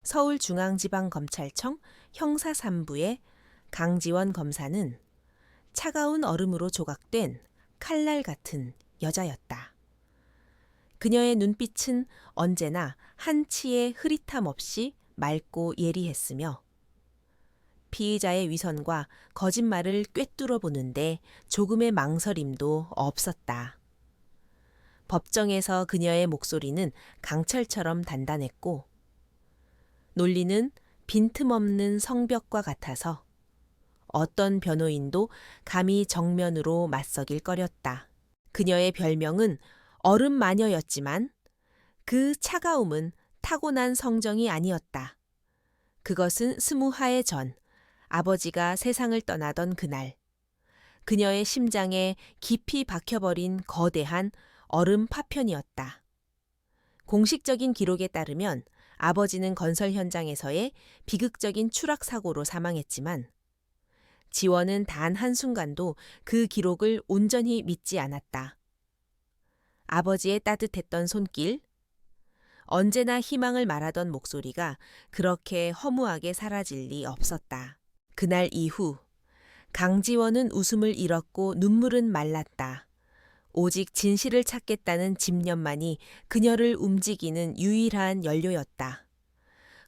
서울중앙지방검찰청 형사3부의 강지원 검사는 차가운 얼음으로 조각된 칼날 같은 여자였다. 그녀의 눈빛은 언제나 한치의 흐릿함 없이 맑고 예리했으며 피의자의 위선과 거짓말을 꿰뚫어 보는데 조금의 망설임도 없었다. 법정에서 그녀의 목소리는 강철처럼 단단했고 논리는 빈틈없는 성벽과 같아서 어떤 변호인도 감히 정면으로 맞서길 꺼렸다. 그녀의 별명은 얼음 마녀였지만 그 차가움은 타고난 성정이 아니었다. 그것은 20해 전 아버지가 세상을 떠나던 그날 그녀의 심장에 깊이 박혀버린 거대한 얼음 파편이었다. 공식적인 기록에 따르면 아버지는 건설 현장에서의 비극적인 추락 사고로 사망했지만 지원은 단 한순간도 그 기록을 온전히 믿지 않았다. 아버지의 따뜻했던 손길, 언제나 희망을 말하던 목소리가 그렇게 허무하게 사라질 리 없었다. 그날 이후 강지원은 웃음을 잃었고 눈물은 말랐다. 오직 진실을 찾겠다는 집념만이 그녀를 움직이는 유일한 연료였다.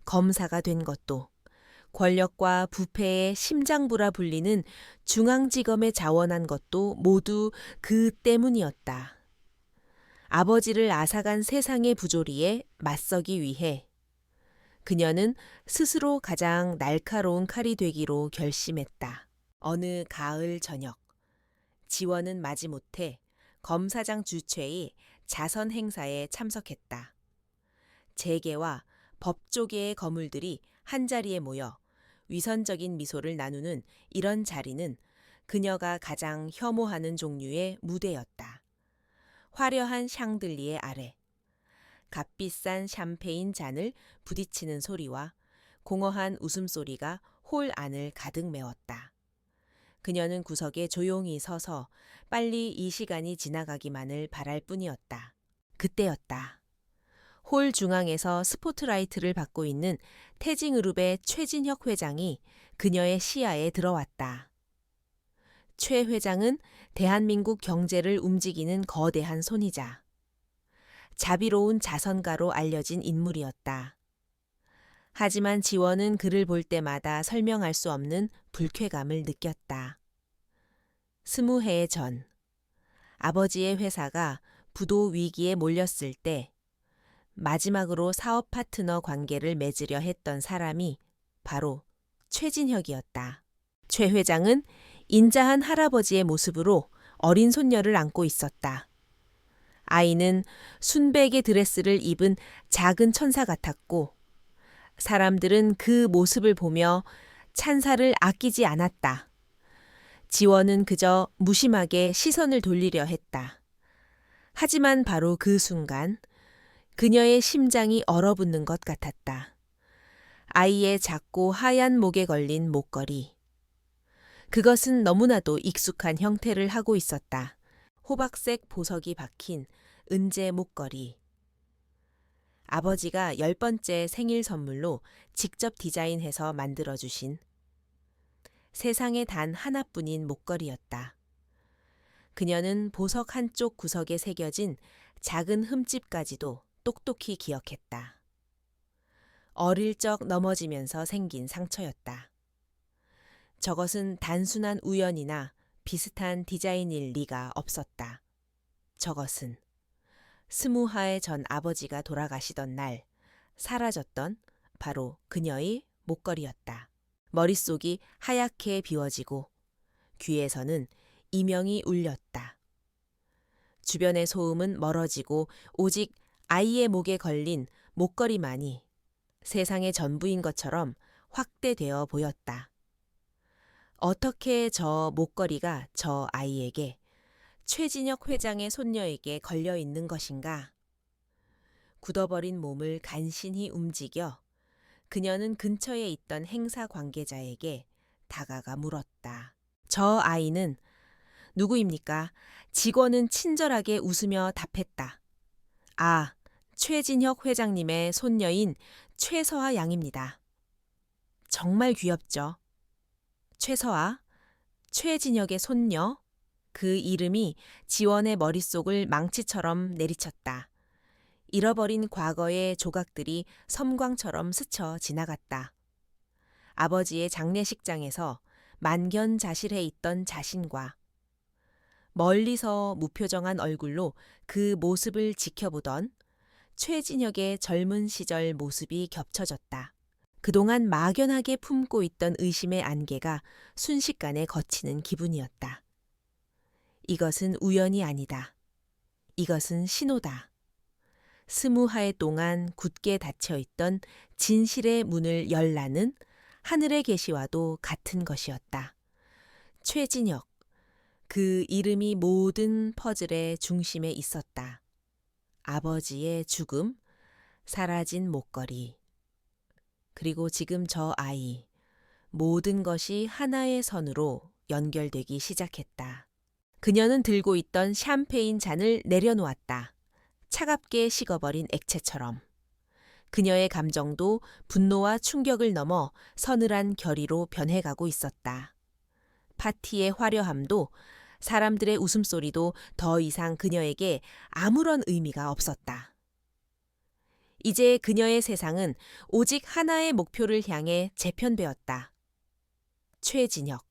검사가 된 것도 권력과 부패의 심장부라 불리는 중앙지검에 자원한 것도 모두 그 때문이었다. 아버지를 앗아간 세상의 부조리에 맞서기 위해 그녀는 스스로 가장 날카로운 칼이 되기로 결심했다. 어느 가을 저녁, 지원은 마지못해 검사장 주최의 자선 행사에 참석했다. 재계와 법조계의 거물들이 한자리에 모여 위선적인 미소를 나누는 이런 자리는 그녀가 가장 혐오하는 종류의 무대였다. 화려한 샹들리에 아래 값비싼 샴페인 잔을 부딪히는 소리와 공허한 웃음소리가 홀 안을 가득 메웠다. 그녀는 구석에 조용히 서서 빨리 이 시간이 지나가기만을 바랄 뿐이었다. 그때였다. 홀 중앙에서 스포트라이트를 받고 있는 태징그룹의 최진혁 회장이 그녀의 시야에 들어왔다. 최 회장은 대한민국 경제를 움직이는 거대한 손이자 자비로운 자선가로 알려진 인물이었다. 하지만 지원은 그를 볼 때마다 설명할 수 없는 불쾌감을 느꼈다. 20해 전 아버지의 회사가 부도 위기에 몰렸을 때 마지막으로 사업 파트너 관계를 맺으려 했던 사람이 바로 최진혁이었다. 최 회장은 인자한 할아버지의 모습으로 어린 손녀를 안고 있었다. 아이는 순백의 드레스를 입은 작은 천사 같았고 사람들은 그 모습을 보며 찬사를 아끼지 않았다. 지원은 그저 무심하게 시선을 돌리려 했다. 하지만 바로 그 순간 그녀의 심장이 얼어붙는 것 같았다. 아이의 작고 하얀 목에 걸린 목걸이. 그것은 너무나도 익숙한 형태를 하고 있었다. 호박색 보석이 박힌 은재 목걸이. 아버지가 10번째 생일 선물로 직접 디자인해서 만들어주신 세상에 단 하나뿐인 목걸이였다. 그녀는 보석 한쪽 구석에 새겨진 작은 흠집까지도 똑똑히 기억했다. 어릴 적 넘어지면서 생긴 상처였다. 저것은 단순한 우연이나 비슷한 디자인일 리가 없었다. 저것은 20해 전 아버지가 돌아가시던 날 사라졌던 바로 그녀의 목걸이였다. 머릿속이 하얗게 비워지고 귀에서는 이명이 울렸다. 주변의 소음은 멀어지고 오직 아이의 목에 걸린 목걸이만이 세상의 전부인 것처럼 확대되어 보였다. 어떻게 저 목걸이가 저 아이에게 최진혁 회장의 손녀에게 걸려 있는 것인가? 굳어버린 몸을 간신히 움직여 그녀는 근처에 있던 행사 관계자에게 다가가 물었다. 저 아이는 누구입니까? 직원은 친절하게 웃으며 답했다. 아, 최진혁 회장님의 손녀인 최서아 양입니다. 정말 귀엽죠? 최서아, 최진혁의 손녀. 그 이름이 지원의 머릿속을 망치처럼 내리쳤다. 잃어버린 과거의 조각들이 섬광처럼 스쳐 지나갔다. 아버지의 장례식장에서 만견자실해 있던 자신과 멀리서 무표정한 얼굴로 그 모습을 지켜보던 최진혁의 젊은 시절 모습이 겹쳐졌다. 그동안 막연하게 품고 있던 의심의 안개가 순식간에 걷히는 기분이었다. 이것은 우연이 아니다. 이것은 신호다. 20해 동안 굳게 닫혀있던 진실의 문을 열라는 하늘의 계시와도 같은 것이었다. 최진혁, 그 이름이 모든 퍼즐의 중심에 있었다. 아버지의 죽음, 사라진 목걸이, 그리고 지금 저 아이, 모든 것이 하나의 선으로 연결되기 시작했다. 그녀는 들고 있던 샴페인 잔을 내려놓았다. 차갑게 식어버린 액체처럼. 그녀의 감정도 분노와 충격을 넘어 서늘한 결의로 변해가고 있었다. 파티의 화려함도 사람들의 웃음소리도 더 이상 그녀에게 아무런 의미가 없었다. 이제 그녀의 세상은 오직 하나의 목표를 향해 재편되었다. 최진혁.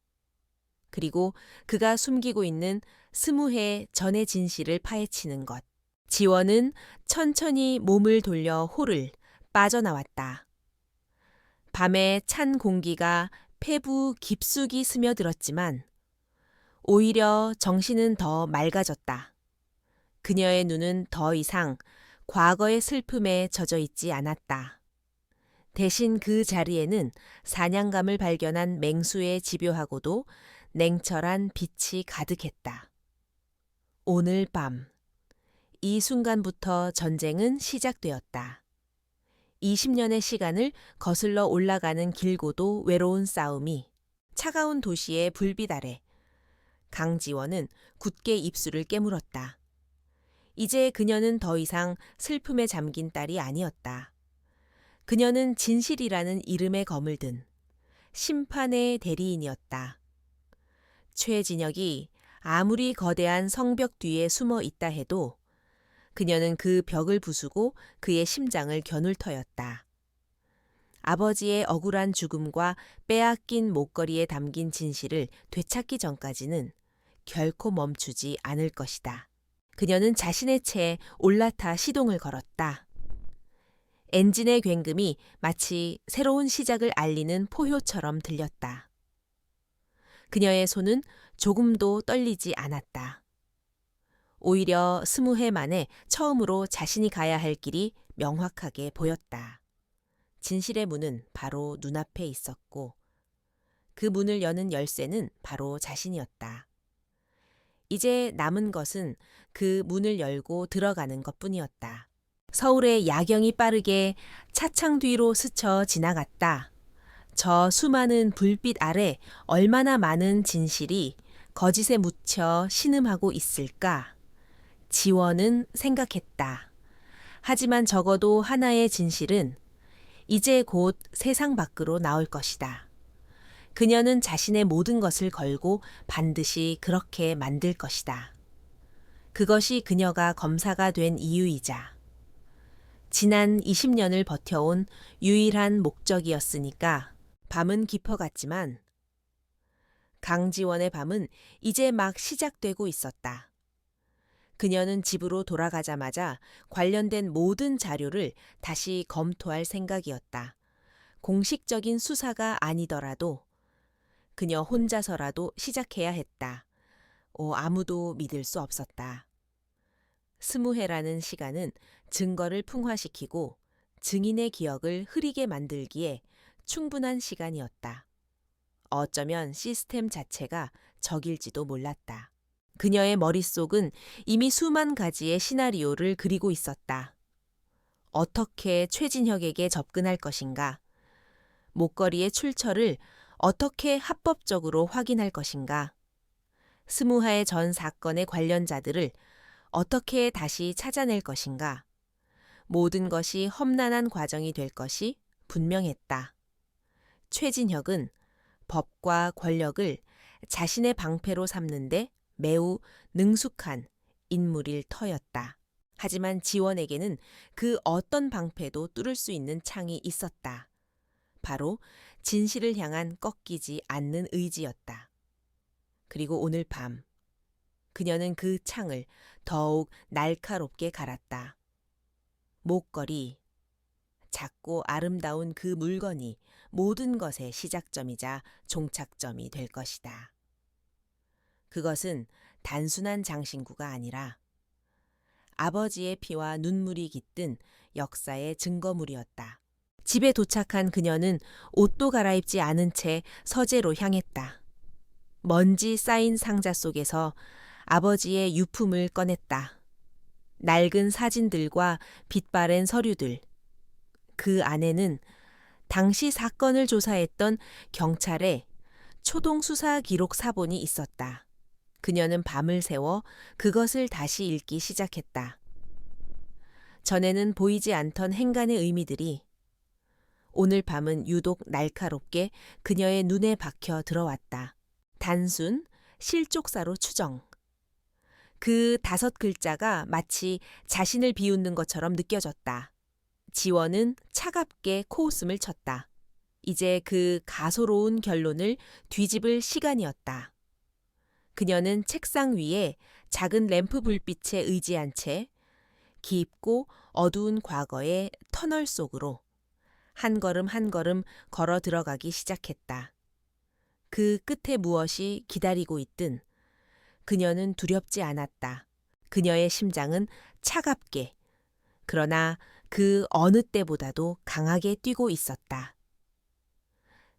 그리고 그가 숨기고 있는 20해 전의 진실을 파헤치는 것. 지원은 천천히 몸을 돌려 홀을 빠져나왔다. 밤의 찬 공기가 폐부 깊숙이 스며들었지만 오히려 정신은 더 맑아졌다. 그녀의 눈은 더 이상 과거의 슬픔에 젖어 있지 않았다. 대신 그 자리에는 사냥감을 발견한 맹수의 집요하고도 냉철한 빛이 가득했다. 오늘 밤, 이 순간부터 전쟁은 시작되었다. 20년의 시간을 거슬러 올라가는 길고도 외로운 싸움이 차가운 도시의 불빛 아래 강지원은 굳게 입술을 깨물었다. 이제 그녀는 더 이상 슬픔에 잠긴 딸이 아니었다. 그녀는 진실이라는 이름의 검을 든 심판의 대리인이었다. 최진혁이 아무리 거대한 성벽 뒤에 숨어 있다 해도 그녀는 그 벽을 부수고 그의 심장을 겨눌 터였다. 아버지의 억울한 죽음과 빼앗긴 목걸이에 담긴 진실을 되찾기 전까지는 결코 멈추지 않을 것이다. 그녀는 자신의 채에 올라타 시동을 걸었다. 엔진의 굉금이 마치 새로운 시작을 알리는 포효처럼 들렸다. 그녀의 손은 조금도 떨리지 않았다. 오히려 20해 만에 처음으로 자신이 가야 할 길이 명확하게 보였다. 진실의 문은 바로 눈앞에 있었고 그 문을 여는 열쇠는 바로 자신이었다. 이제 남은 것은 그 문을 열고 들어가는 것뿐이었다. 서울의 야경이 빠르게 차창 뒤로 스쳐 지나갔다. 저 수많은 불빛 아래 얼마나 많은 진실이 거짓에 묻혀 신음하고 있을까? 지원은 생각했다. 하지만 적어도 하나의 진실은 이제 곧 세상 밖으로 나올 것이다. 그녀는 자신의 모든 것을 걸고 반드시 그렇게 만들 것이다. 그것이 그녀가 검사가 된 이유이자 지난 20년을 버텨온 유일한 목적이었으니까. 밤은 깊어갔지만 강지원의 밤은 이제 막 시작되고 있었다. 그녀는 집으로 돌아가자마자 관련된 모든 자료를 다시 검토할 생각이었다. 공식적인 수사가 아니더라도 그녀 혼자서라도 시작해야 했다. 아무도 믿을 수 없었다. 20해라는 시간은 증거를 풍화시키고 증인의 기억을 흐리게 만들기에 충분한 시간이었다. 어쩌면 시스템 자체가 적일지도 몰랐다. 그녀의 머릿속은 이미 수만 가지의 시나리오를 그리고 있었다. 어떻게 최진혁에게 접근할 것인가? 목걸이의 출처를 어떻게 합법적으로 확인할 것인가? 20해 전 사건의 관련자들을 어떻게 다시 찾아낼 것인가? 모든 것이 험난한 과정이 될 것이 분명했다. 최진혁은 법과 권력을 자신의 방패로 삼는데 매우 능숙한 인물일 터였다. 하지만 지원에게는 그 어떤 방패도 뚫을 수 있는 창이 있었다. 바로 진실을 향한 꺾이지 않는 의지였다. 그리고 오늘 밤 그녀는 그 창을 더욱 날카롭게 갈았다. 목걸이, 작고 아름다운 그 물건이 모든 것의 시작점이자 종착점이 될 것이다. 그것은 단순한 장신구가 아니라 아버지의 피와 눈물이 깃든 역사의 증거물이었다. 집에 도착한 그녀는 옷도 갈아입지 않은 채 서재로 향했다. 먼지 쌓인 상자 속에서 아버지의 유품을 꺼냈다. 낡은 사진들과 빛바랜 서류들. 그 안에는 당시 사건을 조사했던 경찰의 초동 수사 기록 사본이 있었다. 그녀는 밤을 새워 그것을 다시 읽기 시작했다. 전에는 보이지 않던 행간의 의미들이 오늘 밤은 유독 날카롭게 그녀의 눈에 박혀 들어왔다. 단순, 실족사로 추정. 그 5글자가 마치 자신을 비웃는 것처럼 느껴졌다. 지원은 차갑게 코웃음을 쳤다. 이제 그 가소로운 결론을 뒤집을 시간이었다. 그녀는 책상 위에 작은 램프 불빛에 의지한 채 깊고 어두운 과거의 터널 속으로 한 걸음 한 걸음 걸어 들어가기 시작했다. 그 끝에 무엇이 기다리고 있든 그녀는 두렵지 않았다. 그녀의 심장은 차갑게, 그러나 그 어느 때보다도 강하게 뛰고 있었다.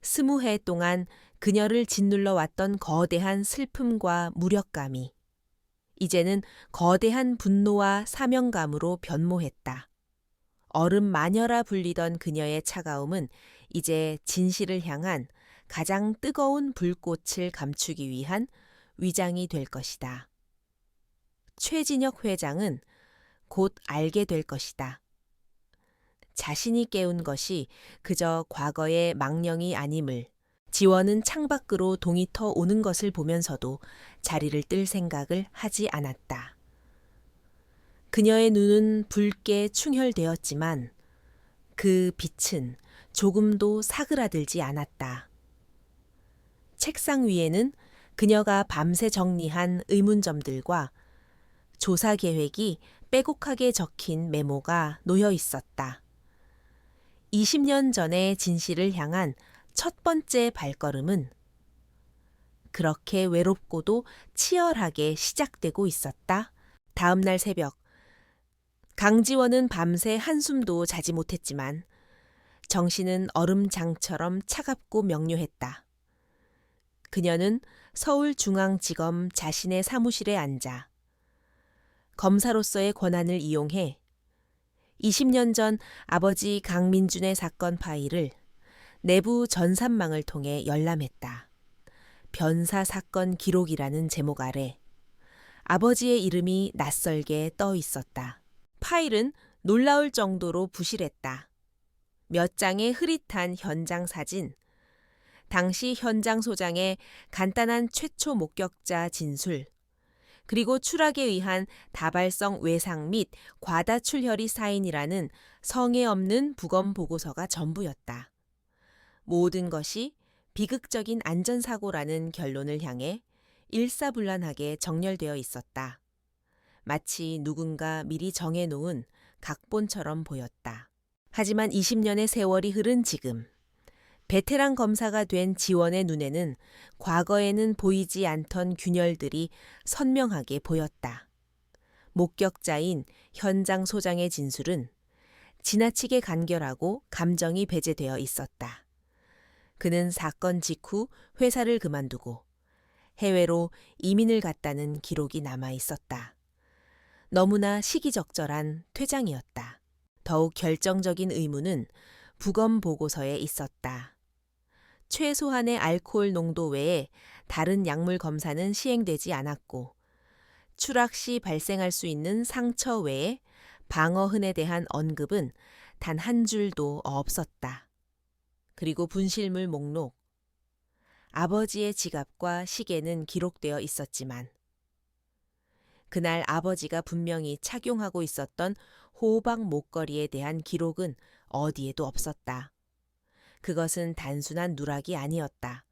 20해 동안 그녀를 짓눌러 왔던 거대한 슬픔과 무력감이 이제는 거대한 분노와 사명감으로 변모했다. 얼음 마녀라 불리던 그녀의 차가움은 이제 진실을 향한 가장 뜨거운 불꽃을 감추기 위한 위장이 될 것이다. 최진혁 회장은 곧 알게 될 것이다. 자신이 깨운 것이 그저 과거의 망령이 아님을 지원은 창밖으로 동이 터 오는 것을 보면서도 자리를 뜰 생각을 하지 않았다. 그녀의 눈은 붉게 충혈되었지만 그 빛은 조금도 사그라들지 않았다. 책상 위에는 그녀가 밤새 정리한 의문점들과 조사 계획이 빼곡하게 적힌 메모가 놓여 있었다. 20년 전의 진실을 향한 첫 번째 발걸음은 그렇게 외롭고도 치열하게 시작되고 있었다. 다음 날 새벽, 강지원은 밤새 한숨도 자지 못했지만 정신은 얼음장처럼 차갑고 명료했다. 그녀는 서울중앙지검 자신의 사무실에 앉아 검사로서의 권한을 이용해 20년 전 아버지 강민준의 사건 파일을 내부 전산망을 통해 열람했다. 변사 사건 기록이라는 제목 아래 아버지의 이름이 낯설게 떠 있었다. 파일은 놀라울 정도로 부실했다. 몇 장의 흐릿한 현장 사진, 당시 현장 소장의 간단한 최초 목격자 진술, 그리고 추락에 의한 다발성 외상 및 과다 출혈이 사인이라는 성에 없는 부검 보고서가 전부였다. 모든 것이 비극적인 안전사고라는 결론을 향해 일사불란하게 정렬되어 있었다. 마치 누군가 미리 정해놓은 각본처럼 보였다. 하지만 20년의 세월이 흐른 지금, 베테랑 검사가 된 지원의 눈에는 과거에는 보이지 않던 균열들이 선명하게 보였다. 목격자인 현장 소장의 진술은 지나치게 간결하고 감정이 배제되어 있었다. 그는 사건 직후 회사를 그만두고 해외로 이민을 갔다는 기록이 남아 있었다. 너무나 시기적절한 퇴장이었다. 더욱 결정적인 의무는 부검 보고서에 있었다. 최소한의 알코올 농도 외에 다른 약물 검사는 시행되지 않았고 추락 시 발생할 수 있는 상처 외에 방어흔에 대한 언급은 단 한 줄도 없었다. 그리고 분실물 목록. 아버지의 지갑과 시계는 기록되어 있었지만 그날 아버지가 분명히 착용하고 있었던 호박 목걸이에 대한 기록은 어디에도 없었다. 그것은 단순한 누락이 아니었다.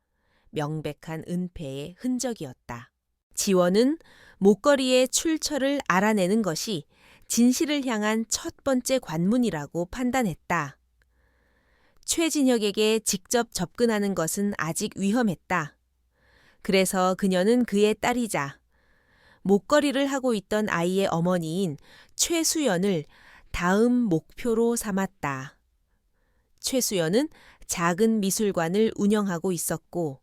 명백한 은폐의 흔적이었다. 지원은 목걸이의 출처를 알아내는 것이 진실을 향한 첫 번째 관문이라고 판단했다. 최진혁에게 직접 접근하는 것은 아직 위험했다. 그래서 그녀는 그의 딸이자 목걸이를 하고 있던 아이의 어머니인 최수연을 다음 목표로 삼았다. 최수연은 작은 미술관을 운영하고 있었고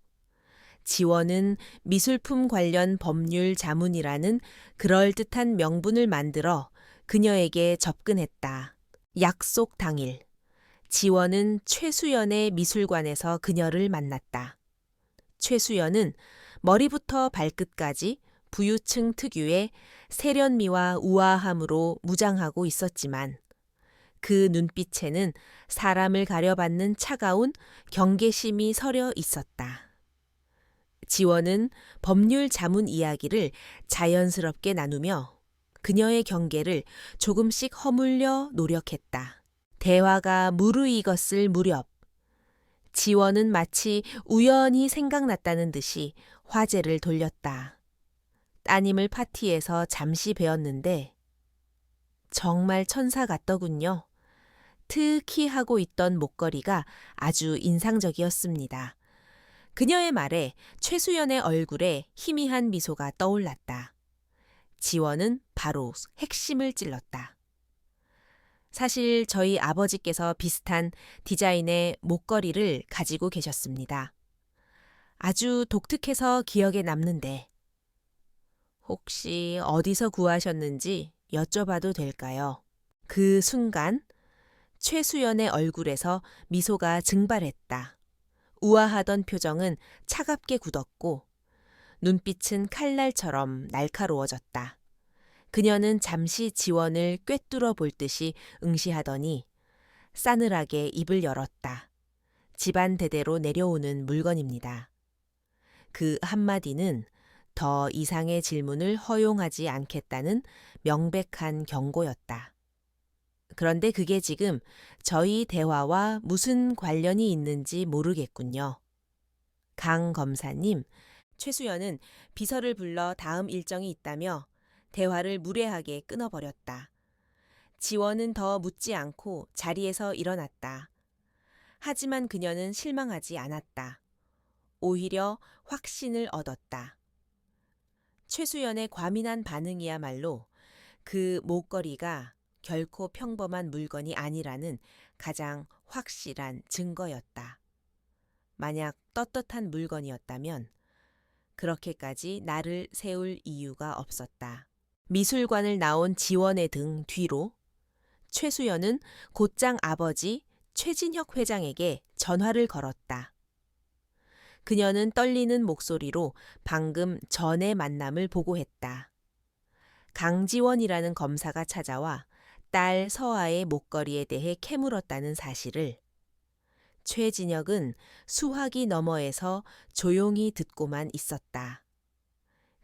지원은 미술품 관련 법률 자문이라는 그럴듯한 명분을 만들어 그녀에게 접근했다. 약속 당일 지원은 최수연의 미술관에서 그녀를 만났다. 최수연은 머리부터 발끝까지 부유층 특유의 세련미와 우아함으로 무장하고 있었지만 그 눈빛에는 사람을 가려받는 차가운 경계심이 서려 있었다. 지원은 법률 자문 이야기를 자연스럽게 나누며 그녀의 경계를 조금씩 허물려 노력했다. 대화가 무르익었을 무렵 지원은 마치 우연히 생각났다는 듯이 화제를 돌렸다. 따님을 파티에서 잠시 뵈었는데 정말 천사 같더군요. 특히 하고 있던 목걸이가 아주 인상적이었습니다. 그녀의 말에 최수연의 얼굴에 희미한 미소가 떠올랐다. 지원은 바로 핵심을 찔렀다. 사실 저희 아버지께서 비슷한 디자인의 목걸이를 가지고 계셨습니다. 아주 독특해서 기억에 남는데 혹시 어디서 구하셨는지 여쭤봐도 될까요? 그 순간 최수연의 얼굴에서 미소가 증발했다. 우아하던 표정은 차갑게 굳었고 눈빛은 칼날처럼 날카로워졌다. 그녀는 잠시 지원을 꿰뚫어 볼 듯이 응시하더니 싸늘하게 입을 열었다. 집안 대대로 내려오는 물건입니다. 그 한마디는 더 이상의 질문을 허용하지 않겠다는 명백한 경고였다. 그런데 그게 지금 저희 대화와 무슨 관련이 있는지 모르겠군요. 강 검사님, 최수연은 비서를 불러 다음 일정이 있다며 대화를 무례하게 끊어버렸다. 지원은 더 묻지 않고 자리에서 일어났다. 하지만 그녀는 실망하지 않았다. 오히려 확신을 얻었다. 최수연의 과민한 반응이야말로 그 목걸이가 결코 평범한 물건이 아니라는 가장 확실한 증거였다. 만약 떳떳한 물건이었다면 그렇게까지 나를 세울 이유가 없었다. 미술관을 나온 지원의 등 뒤로 최수연은 곧장 아버지 최진혁 회장에게 전화를 걸었다. 그녀는 떨리는 목소리로 방금 전의 만남을 보고했다. 강지원이라는 검사가 찾아와 딸 서아의 목걸이에 대해 캐물었다는 사실을 최진혁은 수화기 너머에서 조용히 듣고만 있었다.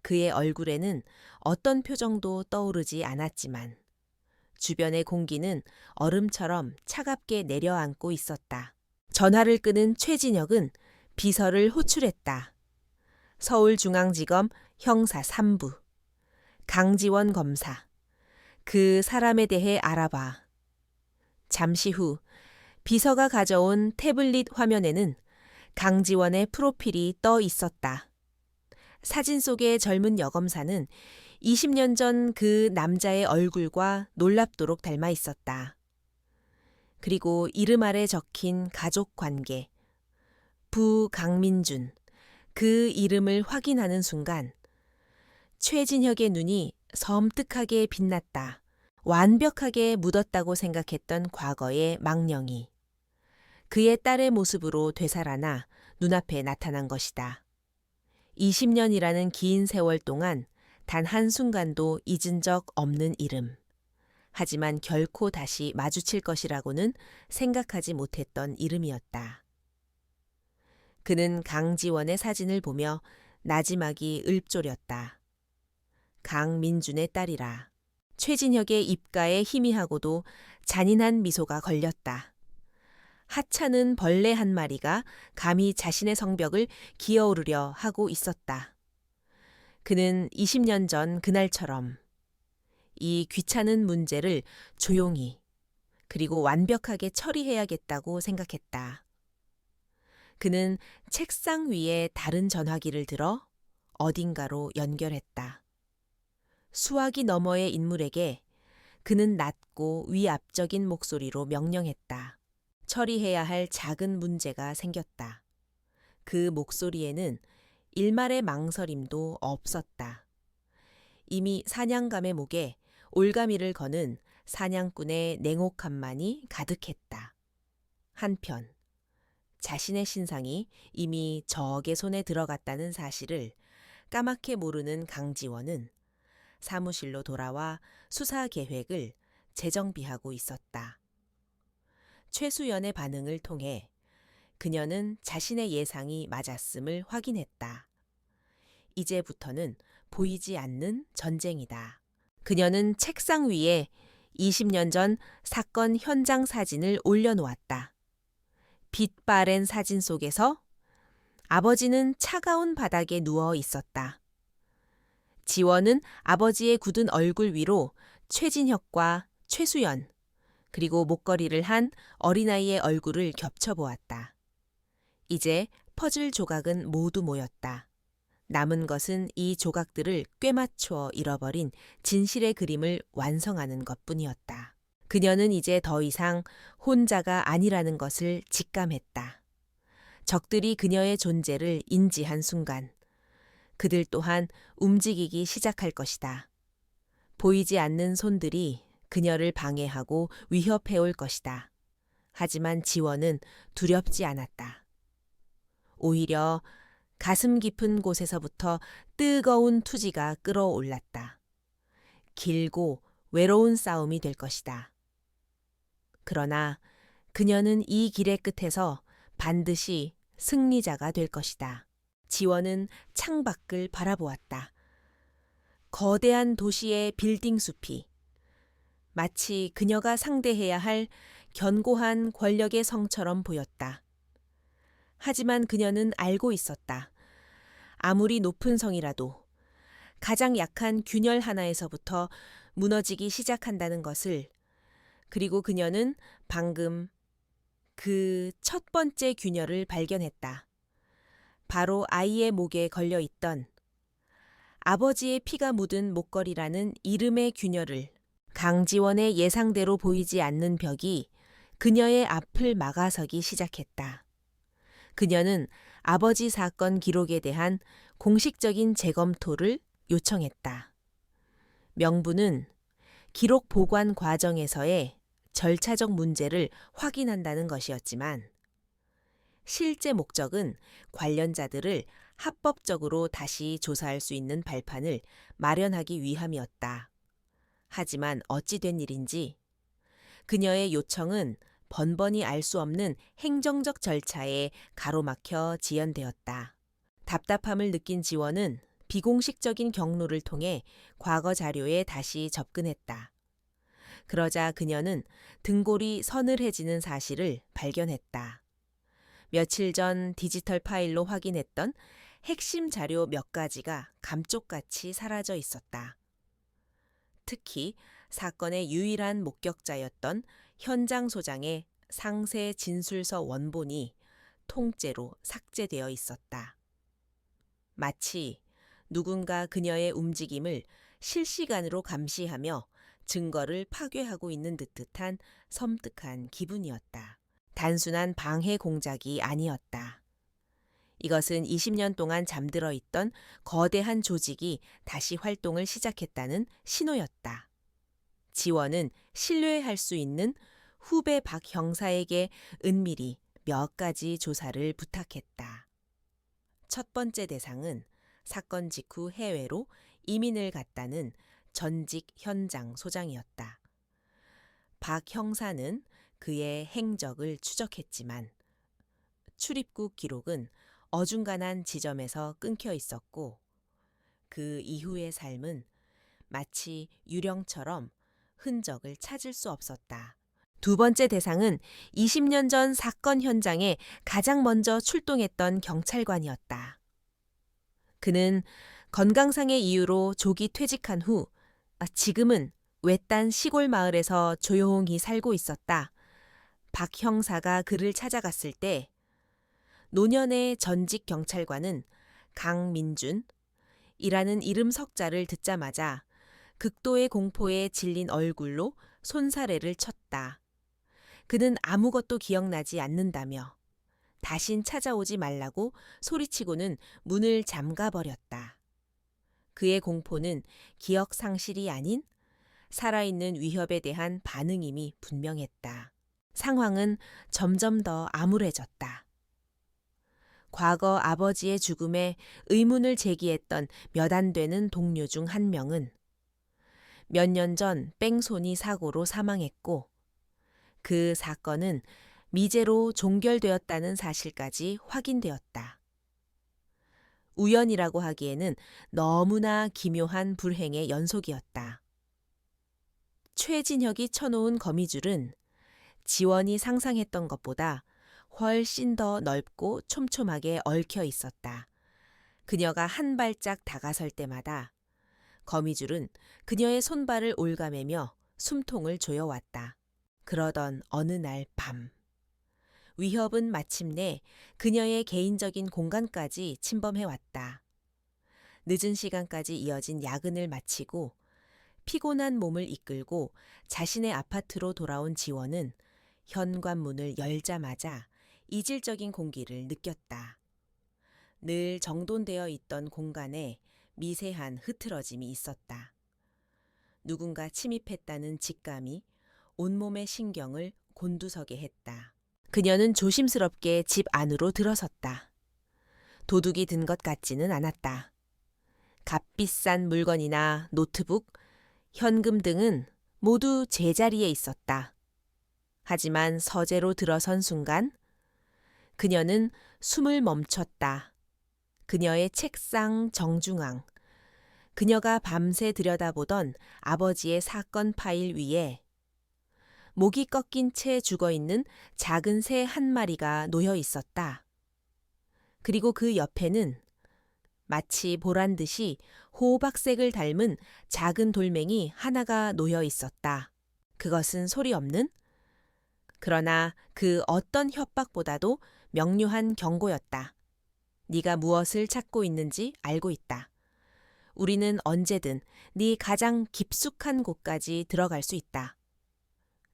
그의 얼굴에는 어떤 표정도 떠오르지 않았지만 주변의 공기는 얼음처럼 차갑게 내려앉고 있었다. 전화를 끊은 최진혁은 비서를 호출했다. 서울중앙지검 형사 3부 강지원 검사. 그 사람에 대해 알아봐. 잠시 후 비서가 가져온 태블릿 화면에는 강지원의 프로필이 떠 있었다. 사진 속의 젊은 여검사는 20년 전 그 남자의 얼굴과 놀랍도록 닮아 있었다. 그리고 이름 아래 적힌 가족 관계, 부 강민준, 그 이름을 확인하는 순간 최진혁의 눈이 섬뜩하게 빛났다. 완벽하게 묻었다고 생각했던 과거의 망령이 그의 딸의 모습으로 되살아나 눈앞에 나타난 것이다. 20년이라는 긴 세월 동안 단 한순간도 잊은 적 없는 이름. 하지만 결코 다시 마주칠 것이라고는 생각하지 못했던 이름이었다. 그는 강지원의 사진을 보며 나지막이 읊조렸다. 강민준의 딸이라. 최진혁의 입가에 희미하고도 잔인한 미소가 걸렸다. 하찮은 벌레 한 마리가 감히 자신의 성벽을 기어오르려 하고 있었다. 그는 20년 전 그날처럼 이 귀찮은 문제를 조용히 그리고 완벽하게 처리해야겠다고 생각했다. 그는 책상 위에 다른 전화기를 들어 어딘가로 연결했다. 수화기 너머의 인물에게 그는 낮고 위압적인 목소리로 명령했다. 처리해야 할 작은 문제가 생겼다. 그 목소리에는 일말의 망설임도 없었다. 이미 사냥감의 목에 올가미를 거는 사냥꾼의 냉혹함만이 가득했다. 한편 자신의 신상이 이미 적의 손에 들어갔다는 사실을 까맣게 모르는 강지원은 사무실로 돌아와 수사 계획을 재정비하고 있었다. 최수연의 반응을 통해 그녀는 자신의 예상이 맞았음을 확인했다. 이제부터는 보이지 않는 전쟁이다. 그녀는 책상 위에 20년 전 사건 현장 사진을 올려놓았다. 빛바랜 사진 속에서 아버지는 차가운 바닥에 누워 있었다. 지원은 아버지의 굳은 얼굴 위로 최진혁과 최수연, 그리고 목걸이를 한 어린아이의 얼굴을 겹쳐보았다. 이제 퍼즐 조각은 모두 모였다. 남은 것은 이 조각들을 꿰맞추어 잃어버린 진실의 그림을 완성하는 것뿐이었다. 그녀는 이제 더 이상 혼자가 아니라는 것을 직감했다. 적들이 그녀의 존재를 인지한 순간 그들 또한 움직이기 시작할 것이다. 보이지 않는 손들이 그녀를 방해하고 위협해올 것이다. 하지만 지원은 두렵지 않았다. 오히려 가슴 깊은 곳에서부터 뜨거운 투지가 끓어올랐다. 길고 외로운 싸움이 될 것이다. 그러나 그녀는 이 길의 끝에서 반드시 승리자가 될 것이다. 지원은 창밖을 바라보았다. 거대한 도시의 빌딩 숲이 마치 그녀가 상대해야 할 견고한 권력의 성처럼 보였다. 하지만 그녀는 알고 있었다. 아무리 높은 성이라도 가장 약한 균열 하나에서부터 무너지기 시작한다는 것을, 그리고 그녀는 방금 그 첫 번째 균열을 발견했다. 바로 아이의 목에 걸려 있던 아버지의 피가 묻은 목걸이라는 이름의 균열을, 강지원의 예상대로 보이지 않는 벽이 그녀의 앞을 막아서기 시작했다. 그녀는 아버지 사건 기록에 대한 공식적인 재검토를 요청했다. 명분은 기록 보관 과정에서의 절차적 문제를 확인한다는 것이었지만 실제 목적은 관련자들을 합법적으로 다시 조사할 수 있는 발판을 마련하기 위함이었다. 하지만 어찌 된 일인지 그녀의 요청은 번번이 알 수 없는 행정적 절차에 가로막혀 지연되었다. 답답함을 느낀 지원은 비공식적인 경로를 통해 과거 자료에 다시 접근했다. 그러자 그녀는 등골이 서늘해지는 사실을 발견했다. 며칠 전 디지털 파일로 확인했던 핵심 자료 몇 가지가 감쪽같이 사라져 있었다. 특히 사건의 유일한 목격자였던 현장 소장의 상세 진술서 원본이 통째로 삭제되어 있었다. 마치 누군가 그녀의 움직임을 실시간으로 감시하며 증거를 파괴하고 있는 듯한 섬뜩한 기분이었다. 단순한 방해 공작이 아니었다. 이것은 20년 동안 잠들어 있던 거대한 조직이 다시 활동을 시작했다는 신호였다. 지원은 신뢰할 수 있는 후배 박 형사에게 은밀히 몇 가지 조사를 부탁했다. 첫 번째 대상은 사건 직후 해외로 이민을 갔다는 전직 현장 소장이었다. 박 형사는 그의 행적을 추적했지만 출입국 기록은 어중간한 지점에서 끊겨 있었고 그 이후의 삶은 마치 유령처럼 흔적을 찾을 수 없었다. 두 번째 대상은 20년 전 사건 현장에 가장 먼저 출동했던 경찰관이었다. 그는 건강상의 이유로 조기 퇴직한 후 지금은 외딴 시골 마을에서 조용히 살고 있었다. 박 형사가 그를 찾아갔을 때 노년의 전직 경찰관은 강민준이라는 이름 석자를 듣자마자 극도의 공포에 질린 얼굴로 손사래를 쳤다. 그는 아무것도 기억나지 않는다며 다신 찾아오지 말라고 소리치고는 문을 잠가버렸다. 그의 공포는 기억 상실이 아닌 살아있는 위협에 대한 반응임이 분명했다. 상황은 점점 더 암울해졌다. 과거 아버지의 죽음에 의문을 제기했던 몇 안 되는 동료 중 한 명은 몇 년 전 뺑소니 사고로 사망했고 그 사건은 미제로 종결되었다는 사실까지 확인되었다. 우연이라고 하기에는 너무나 기묘한 불행의 연속이었다. 최진혁이 쳐놓은 거미줄은 지원이 상상했던 것보다 훨씬 더 넓고 촘촘하게 얽혀 있었다. 그녀가 한 발짝 다가설 때마다 거미줄은 그녀의 손발을 올가매며 숨통을 조여왔다. 그러던 어느 날 밤, 위협은 마침내 그녀의 개인적인 공간까지 침범해왔다. 늦은 시간까지 이어진 야근을 마치고 피곤한 몸을 이끌고 자신의 아파트로 돌아온 지원은 현관문을 열자마자 이질적인 공기를 느꼈다. 늘 정돈되어 있던 공간에 미세한 흐트러짐이 있었다. 누군가 침입했다는 직감이 온몸의 신경을 곤두서게 했다. 그녀는 조심스럽게 집 안으로 들어섰다. 도둑이 든 것 같지는 않았다. 값비싼 물건이나 노트북, 현금 등은 모두 제자리에 있었다. 하지만 서재로 들어선 순간 그녀는 숨을 멈췄다. 그녀의 책상 정중앙, 그녀가 밤새 들여다보던 아버지의 사건 파일 위에 목이 꺾인 채 죽어있는 작은 새 한 마리가 놓여 있었다. 그리고 그 옆에는 마치 보란 듯이 호박색을 닮은 작은 돌멩이 하나가 놓여 있었다. 그것은 소리 없는? 그러나 그 어떤 협박보다도 명료한 경고였다. 네가 무엇을 찾고 있는지 알고 있다. 우리는 언제든 네 가장 깊숙한 곳까지 들어갈 수 있다.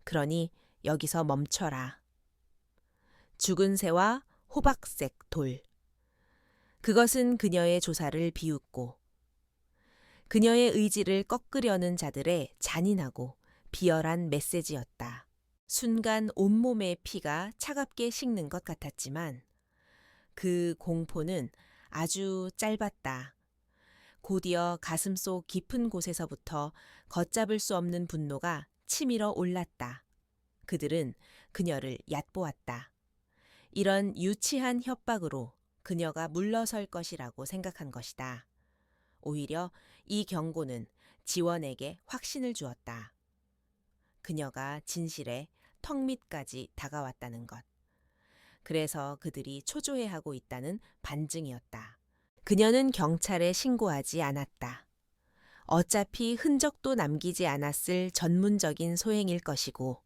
그러니 여기서 멈춰라. 죽은 새와 호박색 돌. 그것은 그녀의 조사를 비웃고 그녀의 의지를 꺾으려는 자들의 잔인하고 비열한 메시지였다. 순간 온몸의 피가 차갑게 식는 것 같았지만 그 공포는 아주 짧았다. 곧이어 가슴속 깊은 곳에서부터 걷잡을 수 없는 분노가 치밀어 올랐다. 그들은 그녀를 얕보았다. 이런 유치한 협박으로 그녀가 물러설 것이라고 생각한 것이다. 오히려 이 경고는 지원에게 확신을 주었다. 그녀가 진실에 턱 밑까지 다가왔다는 것. 그래서 그들이 초조해하고 있다는 반증이었다. 그녀는 경찰에 신고하지 않았다. 어차피 흔적도 남기지 않았을 전문적인 소행일 것이고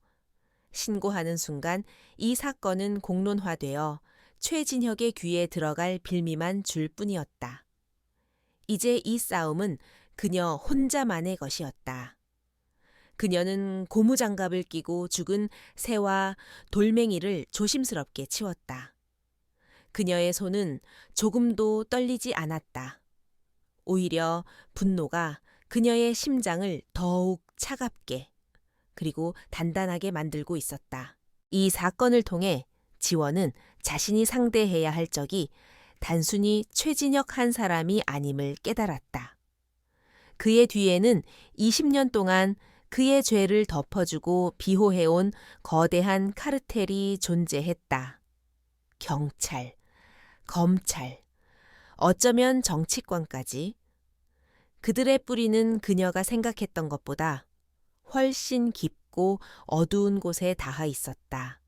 신고하는 순간 이 사건은 공론화되어 최진혁의 귀에 들어갈 빌미만 줄 뿐이었다. 이제 이 싸움은 그녀 혼자만의 것이었다. 그녀는 고무장갑을 끼고 죽은 새와 돌멩이를 조심스럽게 치웠다. 그녀의 손은 조금도 떨리지 않았다. 오히려 분노가 그녀의 심장을 더욱 차갑게 그리고 단단하게 만들고 있었다. 이 사건을 통해 지원은 자신이 상대해야 할 적이 단순히 최진혁 한 사람이 아님을 깨달았다. 그의 뒤에는 20년 동안 그의 죄를 덮어주고 비호해온 거대한 카르텔이 존재했다. 경찰, 검찰, 어쩌면 정치권까지. 그들의 뿌리는 그녀가 생각했던 것보다 훨씬 깊고 어두운 곳에 닿아 있었다.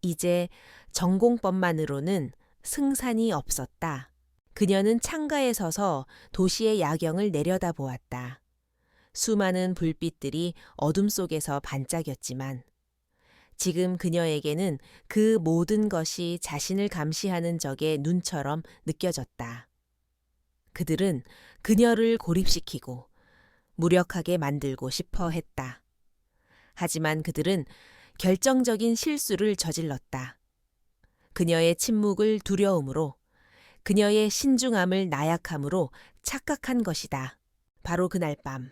이제 전공법만으로는 승산이 없었다. 그녀는 창가에 서서 도시의 야경을 내려다보았다. 수많은 불빛들이 어둠 속에서 반짝였지만 지금 그녀에게는 그 모든 것이 자신을 감시하는 적의 눈처럼 느껴졌다. 그들은 그녀를 고립시키고 무력하게 만들고 싶어 했다. 하지만 그들은 결정적인 실수를 저질렀다. 그녀의 침묵을 두려움으로, 그녀의 신중함을 나약함으로 착각한 것이다. 바로 그날 밤,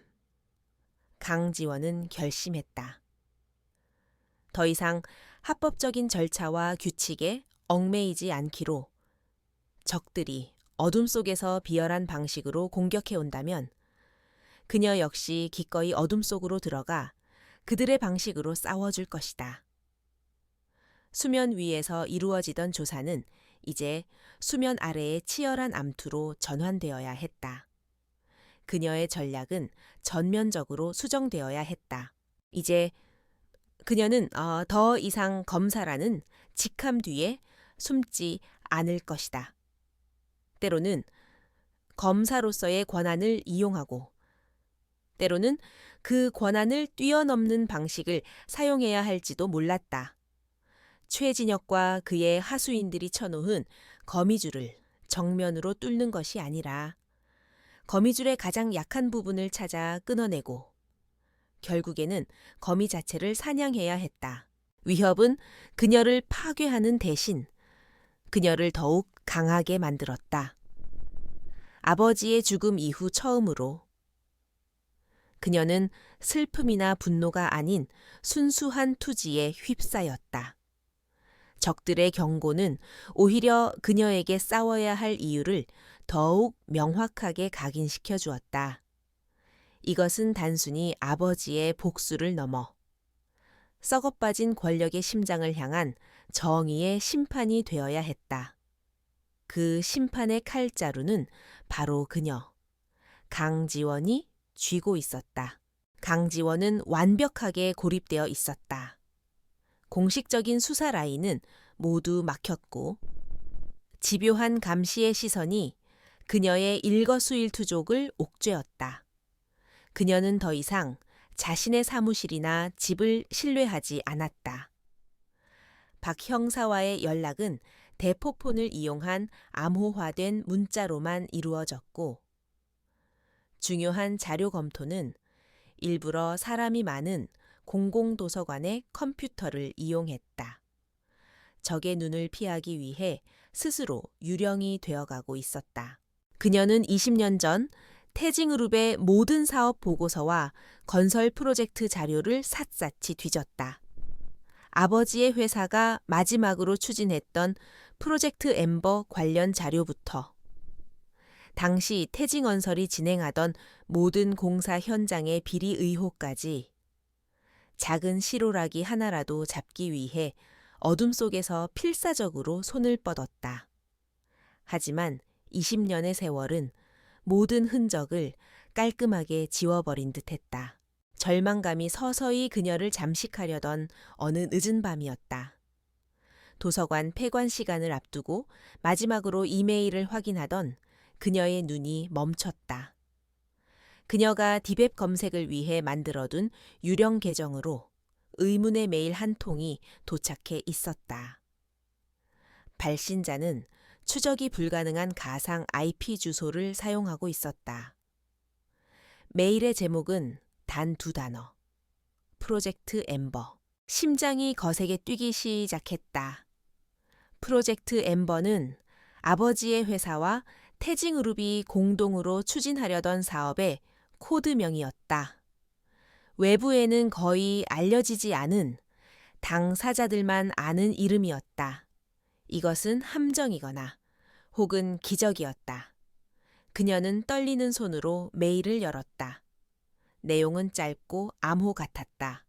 강지원은 결심했다. 더 이상 합법적인 절차와 규칙에 얽매이지 않기로. 적들이 어둠 속에서 비열한 방식으로 공격해온다면 그녀 역시 기꺼이 어둠 속으로 들어가 그들의 방식으로 싸워줄 것이다. 수면 위에서 이루어지던 조사는 이제 수면 아래의 치열한 암투로 전환되어야 했다. 그녀의 전략은 전면적으로 수정되어야 했다. 이제 그녀는 더 이상 검사라는 직함 뒤에 숨지 않을 것이다. 때로는 검사로서의 권한을 이용하고 때로는 그 권한을 뛰어넘는 방식을 사용해야 할지도 몰랐다. 최진혁과 그의 하수인들이 쳐놓은 거미줄을 정면으로 뚫는 것이 아니라 거미줄의 가장 약한 부분을 찾아 끊어내고 결국에는 거미 자체를 사냥해야 했다. 위협은 그녀를 파괴하는 대신 그녀를 더욱 강하게 만들었다. 아버지의 죽음 이후 처음으로 그녀는 슬픔이나 분노가 아닌 순수한 투지에 휩싸였다. 적들의 경고는 오히려 그녀에게 싸워야 할 이유를 더욱 명확하게 각인시켜 주었다. 이것은 단순히 아버지의 복수를 넘어 썩어빠진 권력의 심장을 향한 정의의 심판이 되어야 했다. 그 심판의 칼자루는 바로 그녀, 강지원이 쥐고 있었다. 강지원은 완벽하게 고립되어 있었다. 공식적인 수사 라인은 모두 막혔고 집요한 감시의 시선이 그녀의 일거수일투족을 옥죄었다. 그녀는 더 이상 자신의 사무실이나 집을 신뢰하지 않았다. 박 형사와의 연락은 대포폰을 이용한 암호화된 문자로만 이루어졌고 중요한 자료 검토는 일부러 사람이 많은 공공도서관의 컴퓨터를 이용했다. 적의 눈을 피하기 위해 스스로 유령이 되어가고 있었다. 그녀는 20년 전 태징그룹의 모든 사업 보고서와 건설 프로젝트 자료를 샅샅이 뒤졌다. 아버지의 회사가 마지막으로 추진했던 프로젝트 엠버 관련 자료부터 당시 태징건설이 진행하던 모든 공사 현장의 비리 의혹까지 작은 실오라기 하나라도 잡기 위해 어둠 속에서 필사적으로 손을 뻗었다. 하지만 20년의 세월은 모든 흔적을 깔끔하게 지워버린 듯했다. 절망감이 서서히 그녀를 잠식하려던 어느 늦은 밤이었다. 도서관 폐관 시간을 앞두고 마지막으로 이메일을 확인하던 그녀의 눈이 멈췄다. 그녀가 디웹 검색을 위해 만들어둔 유령 계정으로 의문의 메일 한 통이 도착해 있었다. 발신자는 추적이 불가능한 가상 IP 주소를 사용하고 있었다. 메일의 제목은 단 2단어. 프로젝트 엠버. 심장이 거세게 뛰기 시작했다. 프로젝트 엠버는 아버지의 회사와 태징그룹이 공동으로 추진하려던 사업의 코드명이었다. 외부에는 거의 알려지지 않은 당사자들만 아는 이름이었다. 이것은 함정이거나 혹은 기적이었다. 그녀는 떨리는 손으로 메일을 열었다. 내용은 짧고 암호 같았다.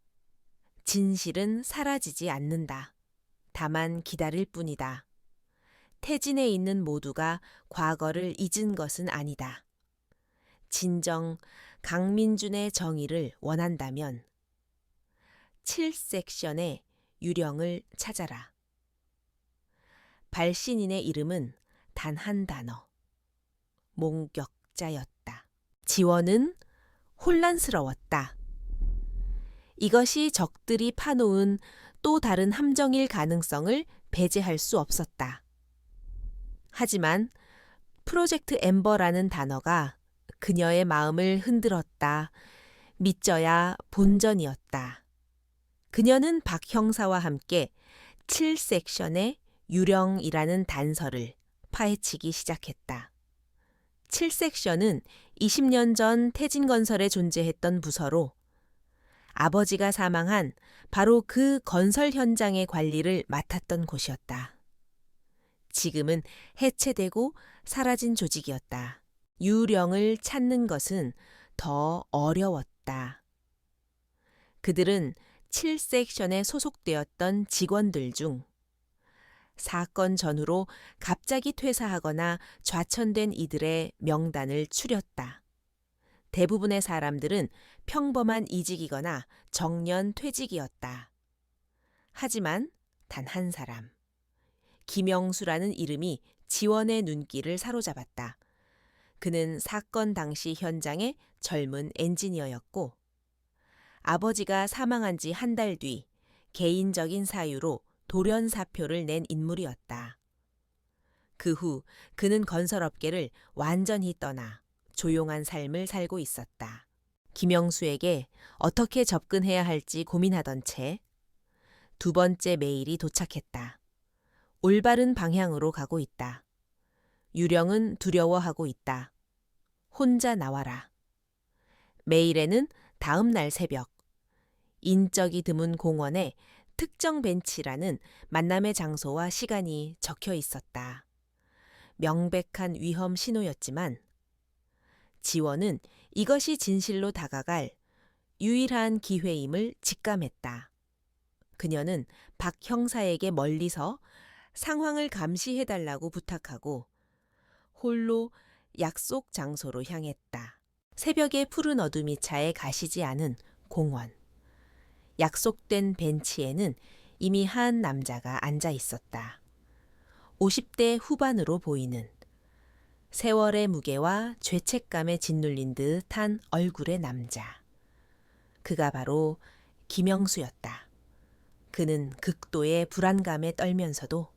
진실은 사라지지 않는다. 다만 기다릴 뿐이다. 태진에 있는 모두가 과거를 잊은 것은 아니다. 진정 강민준의 정의를 원한다면 7섹션의 유령을 찾아라. 발신인의 이름은 단 한 단어. 몽격자였다. 지원은 혼란스러웠다. 이것이 적들이 파놓은 또 다른 함정일 가능성을 배제할 수 없었다. 하지만 프로젝트 엠버라는 단어가 그녀의 마음을 흔들었다. 믿져야 본전이었다. 그녀는 박 형사와 함께 7섹션의 유령이라는 단서를 파헤치기 시작했다. 7섹션은 20년 전 태진건설에 존재했던 부서로 아버지가 사망한 바로 그 건설 현장의 관리를 맡았던 곳이었다. 지금은 해체되고 사라진 조직이었다. 유령을 찾는 것은 더 어려웠다. 그들은 7섹션에 소속되었던 직원들 중 사건 전후로 갑자기 퇴사하거나 좌천된 이들의 명단을 추렸다. 대부분의 사람들은 평범한 이직이거나 정년 퇴직이었다. 하지만 단 한 사람, 김영수라는 이름이 지원의 눈길을 사로잡았다. 그는 사건 당시 현장의 젊은 엔지니어였고 아버지가 사망한 지 한 달 뒤 개인적인 사유로 돌연 사표를 낸 인물이었다. 그 후 그는 건설업계를 완전히 떠나 조용한 삶을 살고 있었다. 김영수에게 어떻게 접근해야 할지 고민하던 채 두 번째 메일이 도착했다. 올바른 방향으로 가고 있다. 유령은 두려워하고 있다. 혼자 나와라. 메일에는 다음 날 새벽 인적이 드문 공원에 특정 벤치라는 만남의 장소와 시간이 적혀 있었다. 명백한 위험 신호였지만 지원은 이것이 진실로 다가갈 유일한 기회임을 직감했다. 그녀는 박 형사에게 멀리서 상황을 감시해달라고 부탁하고 홀로 약속 장소로 향했다. 새벽의 푸른 어둠이 차에 가시지 않은 공원. 약속된 벤치에는 이미 한 남자가 앉아 있었다. 50대 후반으로 보이는 세월의 무게와 죄책감에 짓눌린 듯한 얼굴의 남자. 그가 바로 김영수였다. 그는 극도의 불안감에 떨면서도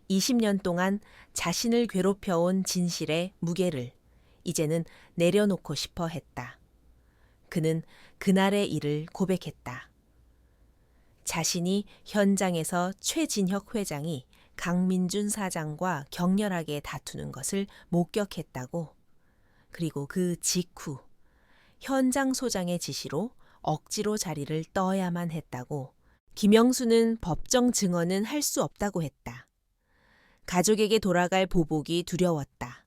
20년 동안 자신을 괴롭혀온 진실의 무게를 이제는 내려놓고 싶어 했다. 그는 그날의 일을 고백했다. 자신이 현장에서 최진혁 회장이 강민준 사장과 격렬하게 다투는 것을 목격했다고. 그리고 그 직후 현장 소장의 지시로 억지로 자리를 떠야만 했다고. 김영수는 법정 증언은 할 수 없다고 했다. 가족에게 돌아갈 보복이 두려웠다.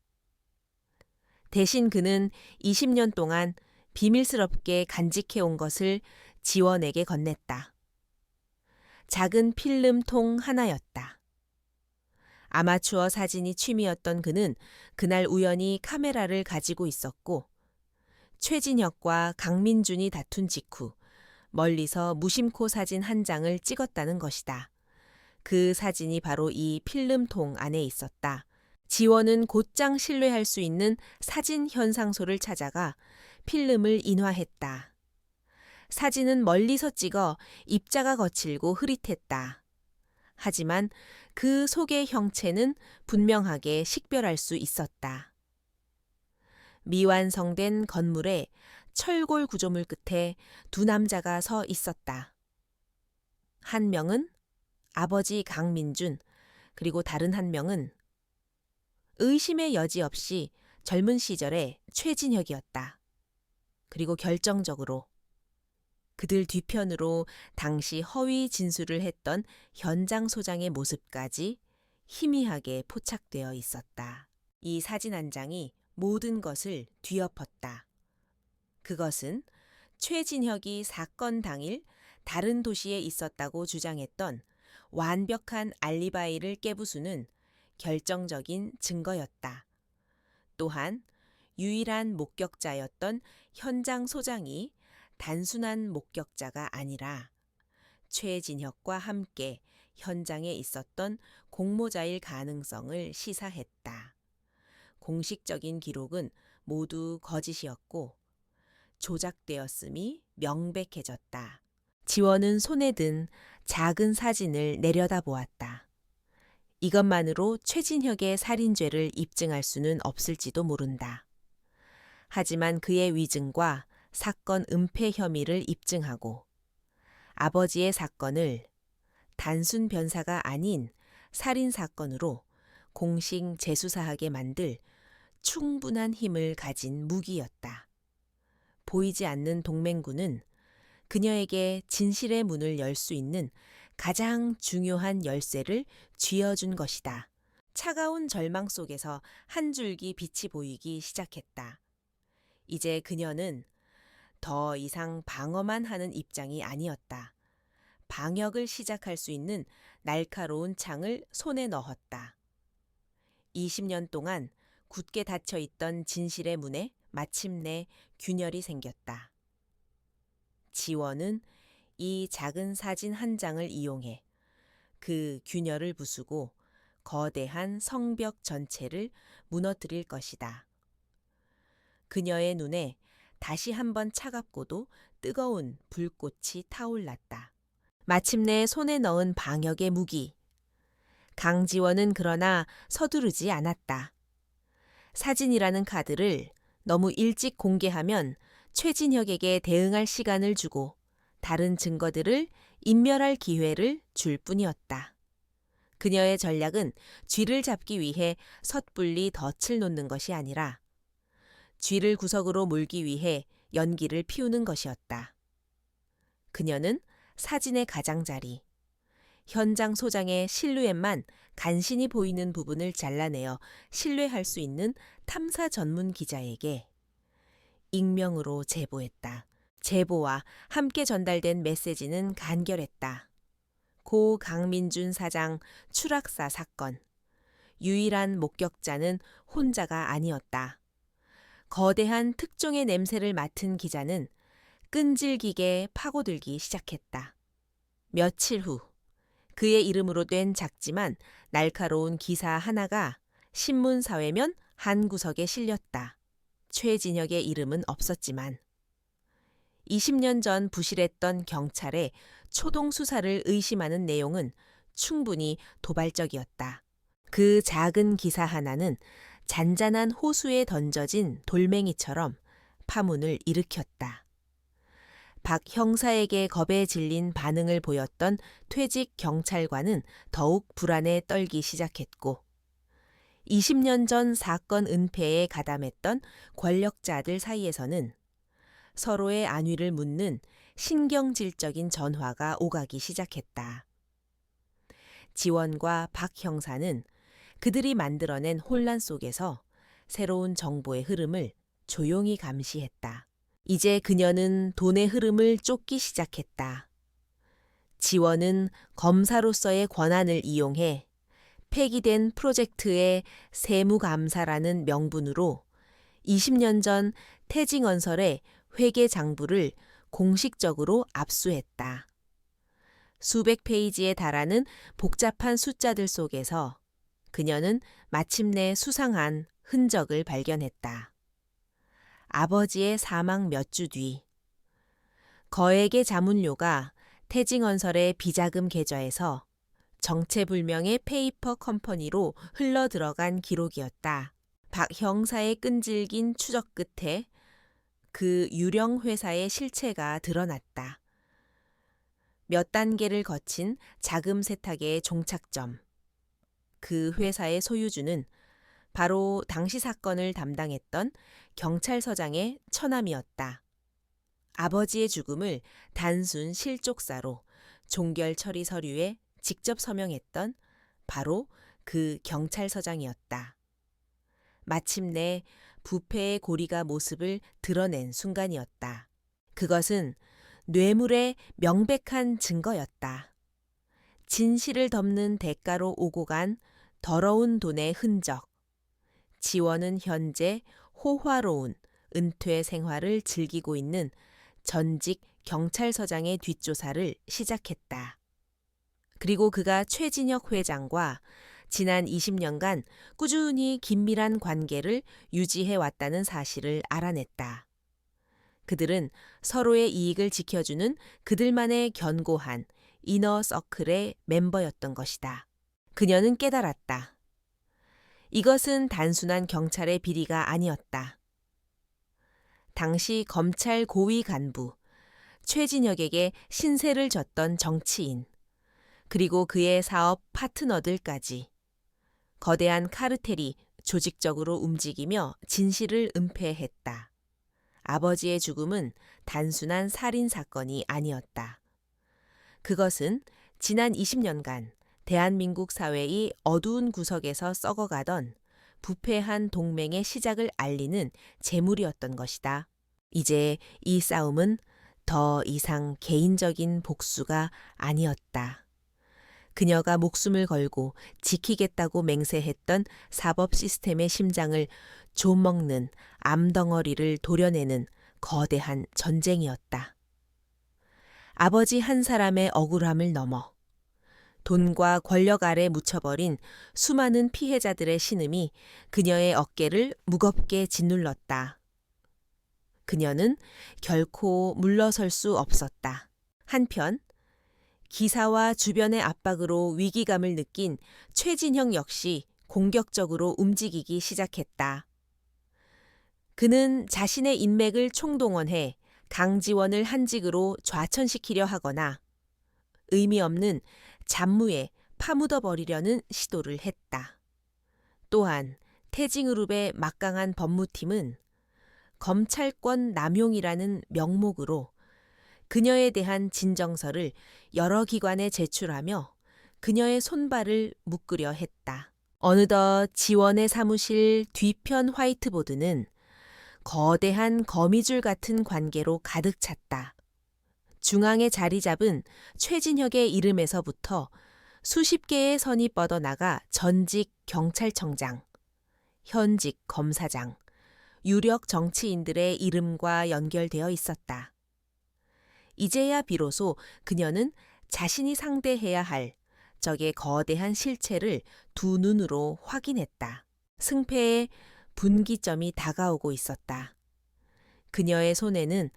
대신 그는 20년 동안 비밀스럽게 간직해온 것을 지원에게 건넸다. 작은 필름통 하나였다. 아마추어 사진이 취미였던 그는 그날 우연히 카메라를 가지고 있었고 최진혁과 강민준이 다툰 직후 멀리서 무심코 사진 한 장을 찍었다는 것이다. 그 사진이 바로 이 필름통 안에 있었다. 지원은 곧장 신뢰할 수 있는 사진 현상소를 찾아가 필름을 인화했다. 사진은 멀리서 찍어 입자가 거칠고 흐릿했다. 하지만 그 속의 형체는 분명하게 식별할 수 있었다. 미완성된 건물의 철골 구조물 끝에 두 남자가 서 있었다. 한 명은 아버지 강민준, 그리고 다른 한 명은 의심의 여지 없이 젊은 시절의 최진혁이었다. 그리고 결정적으로 그들 뒤편으로 당시 허위 진술을 했던 현장 소장의 모습까지 희미하게 포착되어 있었다. 이 사진 한 장이 모든 것을 뒤엎었다. 그것은 최진혁이 사건 당일 다른 도시에 있었다고 주장했던 완벽한 알리바이를 깨부수는 결정적인 증거였다. 또한 유일한 목격자였던 현장 소장이 단순한 목격자가 아니라 최진혁과 함께 현장에 있었던 공모자일 가능성을 시사했다. 공식적인 기록은 모두 거짓이었고 조작되었음이 명백해졌다. 지원은 손에 든 작은 사진을 내려다보았다. 이것만으로 최진혁의 살인죄를 입증할 수는 없을지도 모른다. 하지만 그의 위증과 사건 은폐 혐의를 입증하고 아버지의 사건을 단순 변사가 아닌 살인 사건으로 공식 재수사하게 만들 충분한 힘을 가진 무기였다. 보이지 않는 동맹군은 그녀에게 진실의 문을 열 수 있는 가장 중요한 열쇠를 쥐어준 것이다. 차가운 절망 속에서 한 줄기 빛이 보이기 시작했다. 이제 그녀는 더 이상 방어만 하는 입장이 아니었다. 방역을 시작할 수 있는 날카로운 창을 손에 넣었다. 20년 동안 굳게 닫혀있던 진실의 문에 마침내 균열이 생겼다. 지원은 이 작은 사진 한 장을 이용해 그 균열을 부수고 거대한 성벽 전체를 무너뜨릴 것이다. 그녀의 눈에 다시 한번 차갑고도 뜨거운 불꽃이 타올랐다. 마침내 손에 넣은 방역의 무기. 강지원은 그러나 서두르지 않았다. 사진이라는 카드를 너무 일찍 공개하면 최진혁에게 대응할 시간을 주고 다른 증거들을 인멸할 기회를 줄 뿐이었다. 그녀의 전략은 쥐를 잡기 위해 섣불리 덫을 놓는 것이 아니라 쥐를 구석으로 몰기 위해 연기를 피우는 것이었다. 그녀는 사진의 가장자리, 현장 소장의 실루엣만 간신히 보이는 부분을 잘라내어 신뢰할 수 있는 탐사 전문 기자에게 익명으로 제보했다. 제보와 함께 전달된 메시지는 간결했다. 고 강민준 사장 추락사 사건. 유일한 목격자는 혼자가 아니었다. 거대한 특종의 냄새를 맡은 기자는 끈질기게 파고들기 시작했다. 며칠 후 그의 이름으로 된 작지만 날카로운 기사 하나가 신문 사회면 한 구석에 실렸다. 최진혁의 이름은 없었지만 20년 전 부실했던 경찰의 초동 수사를 의심하는 내용은 충분히 도발적이었다. 그 작은 기사 하나는 잔잔한 호수에 던져진 돌멩이처럼 파문을 일으켰다. 박 형사에게 겁에 질린 반응을 보였던 퇴직 경찰관은 더욱 불안에 떨기 시작했고 20년 전 사건 은폐에 가담했던 권력자들 사이에서는 서로의 안위를 묻는 신경질적인 전화가 오가기 시작했다. 지원과 박 형사는 그들이 만들어낸 혼란 속에서 새로운 정보의 흐름을 조용히 감시했다. 이제 그녀는 돈의 흐름을 쫓기 시작했다. 지원은 검사로서의 권한을 이용해 폐기된 프로젝트의 세무감사라는 명분으로 20년 전 태징언설의 회계 장부를 공식적으로 압수했다. 수백 페이지에 달하는 복잡한 숫자들 속에서 그녀는 마침내 수상한 흔적을 발견했다. 아버지의 사망 몇 주 뒤, 거액의 자문료가 태징언설의 비자금 계좌에서 정체불명의 페이퍼 컴퍼니로 흘러들어간 기록이었다. 박 형사의 끈질긴 추적 끝에 그 유령 회사의 실체가 드러났다. 몇 단계를 거친 자금 세탁의 종착점. 그 회사의 소유주는 바로 당시 사건을 담당했던 경찰서장의 처남이었다. 아버지의 죽음을 단순 실족사로 종결 처리 서류에 직접 서명했던 바로 그 경찰서장이었다. 마침내 부패의 고리가 모습을 드러낸 순간이었다. 그것은 뇌물의 명백한 증거였다. 진실을 덮는 대가로 오고 간 더러운 돈의 흔적. 지원은 현재 호화로운 은퇴 생활을 즐기고 있는 전직 경찰서장의 뒷조사를 시작했다. 그리고 그가 최진혁 회장과 지난 20년간 꾸준히 긴밀한 관계를 유지해 왔다는 사실을 알아냈다. 그들은 서로의 이익을 지켜주는 그들만의 견고한 이너 서클의 멤버였던 것이다. 그녀는 깨달았다. 이것은 단순한 경찰의 비리가 아니었다. 당시 검찰 고위 간부, 최진혁에게 신세를 졌던 정치인, 그리고 그의 사업 파트너들까지 거대한 카르텔이 조직적으로 움직이며 진실을 은폐했다. 아버지의 죽음은 단순한 살인 사건이 아니었다. 그것은 지난 20년간 대한민국 사회의 어두운 구석에서 썩어가던 부패한 동맹의 시작을 알리는 재물이었던 것이다. 이제 이 싸움은 더 이상 개인적인 복수가 아니었다. 그녀가 목숨을 걸고 지키겠다고 맹세했던 사법 시스템의 심장을 좀먹는 암덩어리를 도려내는 거대한 전쟁이었다. 아버지 한 사람의 억울함을 넘어 돈과 권력 아래 묻혀버린 수많은 피해자들의 신음이 그녀의 어깨를 무겁게 짓눌렀다. 그녀는 결코 물러설 수 없었다. 한편 기사와 주변의 압박으로 위기감을 느낀 최진형 역시 공격적으로 움직이기 시작했다. 그는 자신의 인맥을 총동원해 강지원을 한직으로 좌천시키려 하거나 의미 없는 잡무에 파묻어 버리려는 시도를 했다. 또한 태징그룹의 막강한 법무팀은 검찰권 남용이라는 명목으로 그녀에 대한 진정서를 여러 기관에 제출하며 그녀의 손발을 묶으려 했다. 어느덧 지원의 사무실 뒤편 화이트보드는 거대한 거미줄 같은 관계로 가득 찼다. 중앙에 자리 잡은 최진혁의 이름에서부터 수십 개의 선이 뻗어나가 전직 경찰청장, 현직 검사장, 유력 정치인들의 이름과 연결되어 있었다. 이제야 비로소 그녀는 자신이 상대해야 할 적의 거대한 실체를 두 눈으로 확인했다. 승패의 분기점이 다가오고 있었다. 그녀의 손에는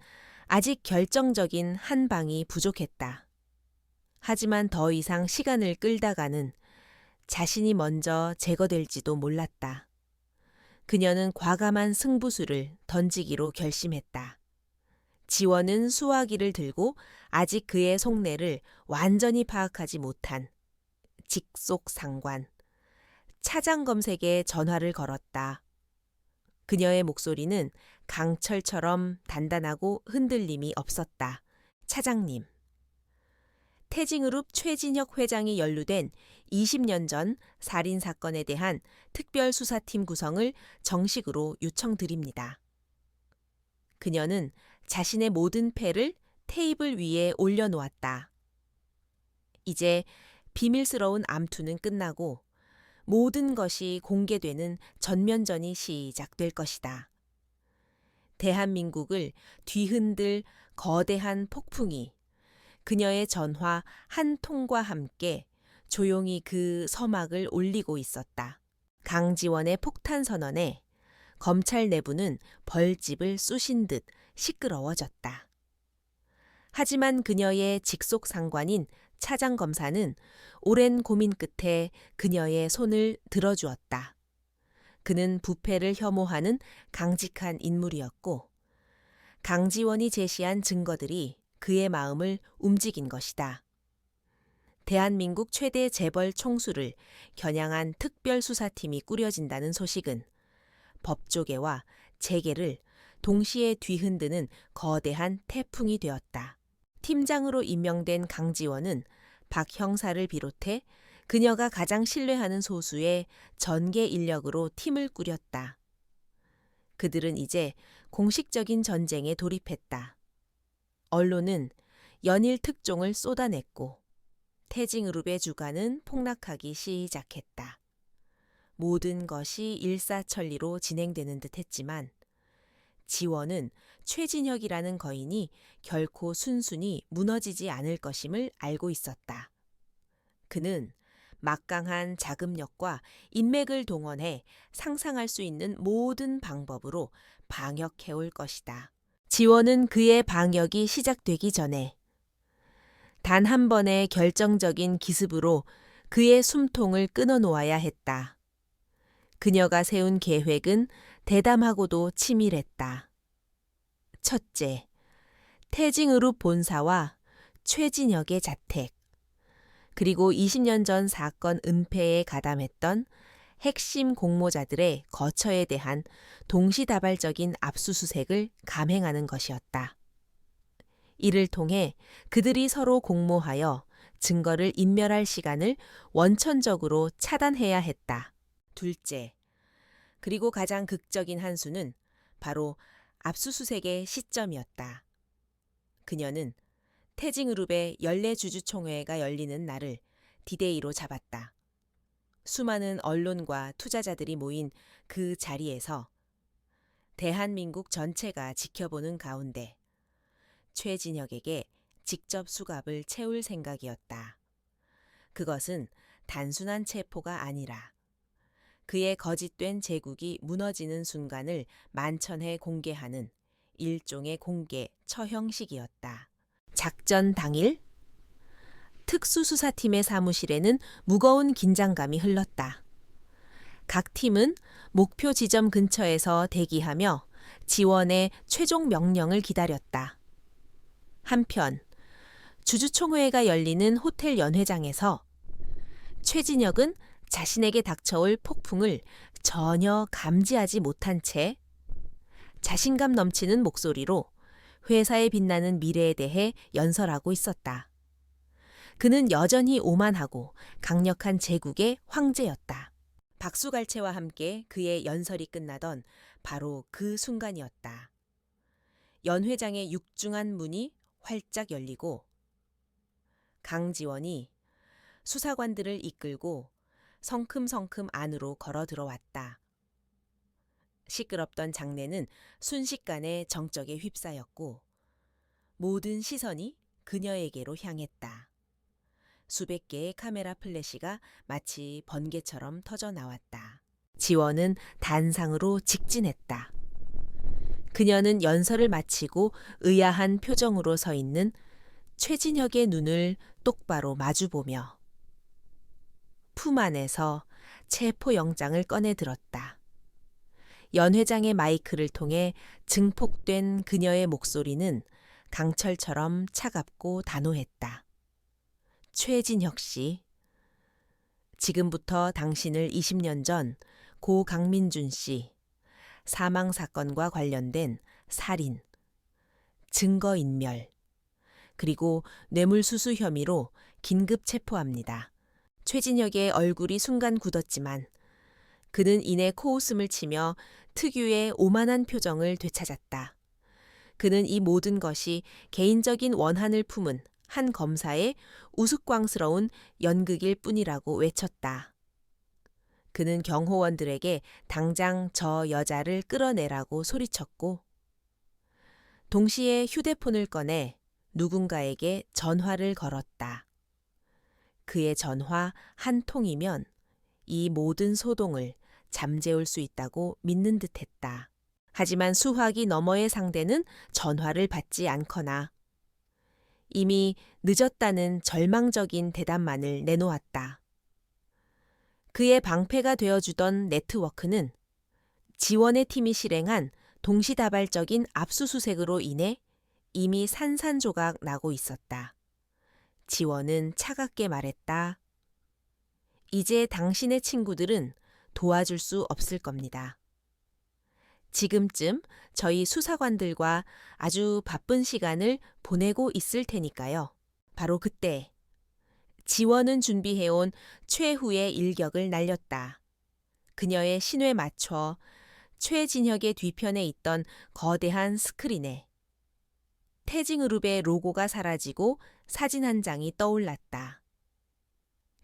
아직 결정적인 한 방이 부족했다. 하지만 더 이상 시간을 끌다가는 자신이 먼저 제거될지도 몰랐다. 그녀는 과감한 승부수를 던지기로 결심했다. 지원은 수화기를 들고 아직 그의 속내를 완전히 파악하지 못한 직속상관, 차장검색에 전화를 걸었다. 그녀의 목소리는 강철처럼 단단하고 흔들림이 없었다. 차장님. 태징그룹 최진혁 회장이 연루된 20년 전 살인 사건에 대한 특별수사팀 구성을 정식으로 요청드립니다. 그녀는 자신의 모든 패를 테이블 위에 올려놓았다. 이제 비밀스러운 암투는 끝나고 모든 것이 공개되는 전면전이 시작될 것이다. 대한민국을 뒤흔들 거대한 폭풍이 그녀의 전화 한 통과 함께 조용히 그 서막을 올리고 있었다. 강지원의 폭탄 선언에 검찰 내부는 벌집을 쑤신 듯 시끄러워졌다. 하지만 그녀의 직속 상관인 차장 검사는 오랜 고민 끝에 그녀의 손을 들어주었다. 그는 부패를 혐오하는 강직한 인물이었고 강지원이 제시한 증거들이 그의 마음을 움직인 것이다. 대한민국 최대 재벌 총수를 겨냥한 특별수사팀이 꾸려진다는 소식은 법조계와 재계를 동시에 뒤흔드는 거대한 태풍이 되었다. 팀장으로 임명된 강지원은 박 형사를 비롯해 그녀가 가장 신뢰하는 소수의 전계 인력으로 팀을 꾸렸다. 그들은 이제 공식적인 전쟁에 돌입했다. 언론은 연일 특종을 쏟아냈고 태징으룹의 주가는 폭락하기 시작했다. 모든 것이 일사천리로 진행되는 듯 했지만 지원은 최진혁이라는 거인이 결코 순순히 무너지지 않을 것임을 알고 있었다. 그는 막강한 자금력과 인맥을 동원해 상상할 수 있는 모든 방법으로 방역해올 것이다. 지원은 그의 방역이 시작되기 전에 단 한 번의 결정적인 기습으로 그의 숨통을 끊어놓아야 했다. 그녀가 세운 계획은 대담하고도 치밀했다. 첫째, 태징으룹 본사와 최진혁의 자택, 그리고 20년 전 사건 은폐에 가담했던 핵심 공모자들의 거처에 대한 동시다발적인 압수수색을 감행하는 것이었다. 이를 통해 그들이 서로 공모하여 증거를 인멸할 시간을 원천적으로 차단해야 했다. 둘째, 그리고 가장 극적인 한 수는 바로 압수수색의 시점이었다. 그녀는 태징그룹의 연례주주총회가 열리는 날을 디데이로 잡았다. 수많은 언론과 투자자들이 모인 그 자리에서 대한민국 전체가 지켜보는 가운데 최진혁에게 직접 수갑을 채울 생각이었다. 그것은 단순한 체포가 아니라 그의 거짓된 제국이 무너지는 순간을 만천해 공개하는 일종의 공개 처형식이었다. 작전 당일 특수수사팀의 사무실에는 무거운 긴장감이 흘렀다. 각 팀은 목표 지점 근처에서 대기하며 지원의 최종 명령을 기다렸다. 한편 주주총회가 열리는 호텔 연회장에서 최진혁은 자신에게 닥쳐올 폭풍을 전혀 감지하지 못한 채 자신감 넘치는 목소리로 회사에 빛나는 미래에 대해 연설하고 있었다. 그는 여전히 오만하고 강력한 제국의 황제였다. 박수갈채와 함께 그의 연설이 끝나던 바로 그 순간이었다. 연회장의 육중한 문이 활짝 열리고 강지원이 수사관들을 이끌고 성큼성큼 안으로 걸어 들어왔다. 시끄럽던 장내는 순식간에 정적에 휩싸였고 모든 시선이 그녀에게로 향했다. 수백 개의 카메라 플래시가 마치 번개처럼 터져 나왔다. 지원은 단상으로 직진했다. 그녀는 연설을 마치고 의아한 표정으로 서 있는 최진혁의 눈을 똑바로 마주보며 품 안에서 체포영장을 꺼내 들었다. 연회장의 마이크를 통해 증폭된 그녀의 목소리는 강철처럼 차갑고 단호했다. 최진혁 씨, 지금부터 당신을 20년 전 고 강민준 씨 사망 사건과 관련된 살인, 증거인멸, 그리고 뇌물수수 혐의로 긴급 체포합니다. 최진혁의 얼굴이 순간 굳었지만 그는 이내 코웃음을 치며 특유의 오만한 표정을 되찾았다. 그는 이 모든 것이 개인적인 원한을 품은 한 검사의 우스꽝스러운 연극일 뿐이라고 외쳤다. 그는 경호원들에게 당장 저 여자를 끌어내라고 소리쳤고 동시에 휴대폰을 꺼내 누군가에게 전화를 걸었다. 그의 전화 한 통이면 이 모든 소동을 잠재울 수 있다고 믿는 듯했다. 하지만 수화기 너머의 상대는 전화를 받지 않거나 이미 늦었다는 절망적인 대답만을 내놓았다. 그의 방패가 되어주던 네트워크는 지원의 팀이 실행한 동시다발적인 압수수색으로 인해 이미 산산조각 나고 있었다. 지원은 차갑게 말했다. 이제 당신의 친구들은 도와줄 수 없을 겁니다. 지금쯤 저희 수사관들과 아주 바쁜 시간을 보내고 있을 테니까요. 바로 그때 지원은 준비해온 최후의 일격을 날렸다. 그녀의 신호에 맞춰 최진혁의 뒤편에 있던 거대한 스크린에 태징그룹의 로고가 사라지고 사진 한 장이 떠올랐다.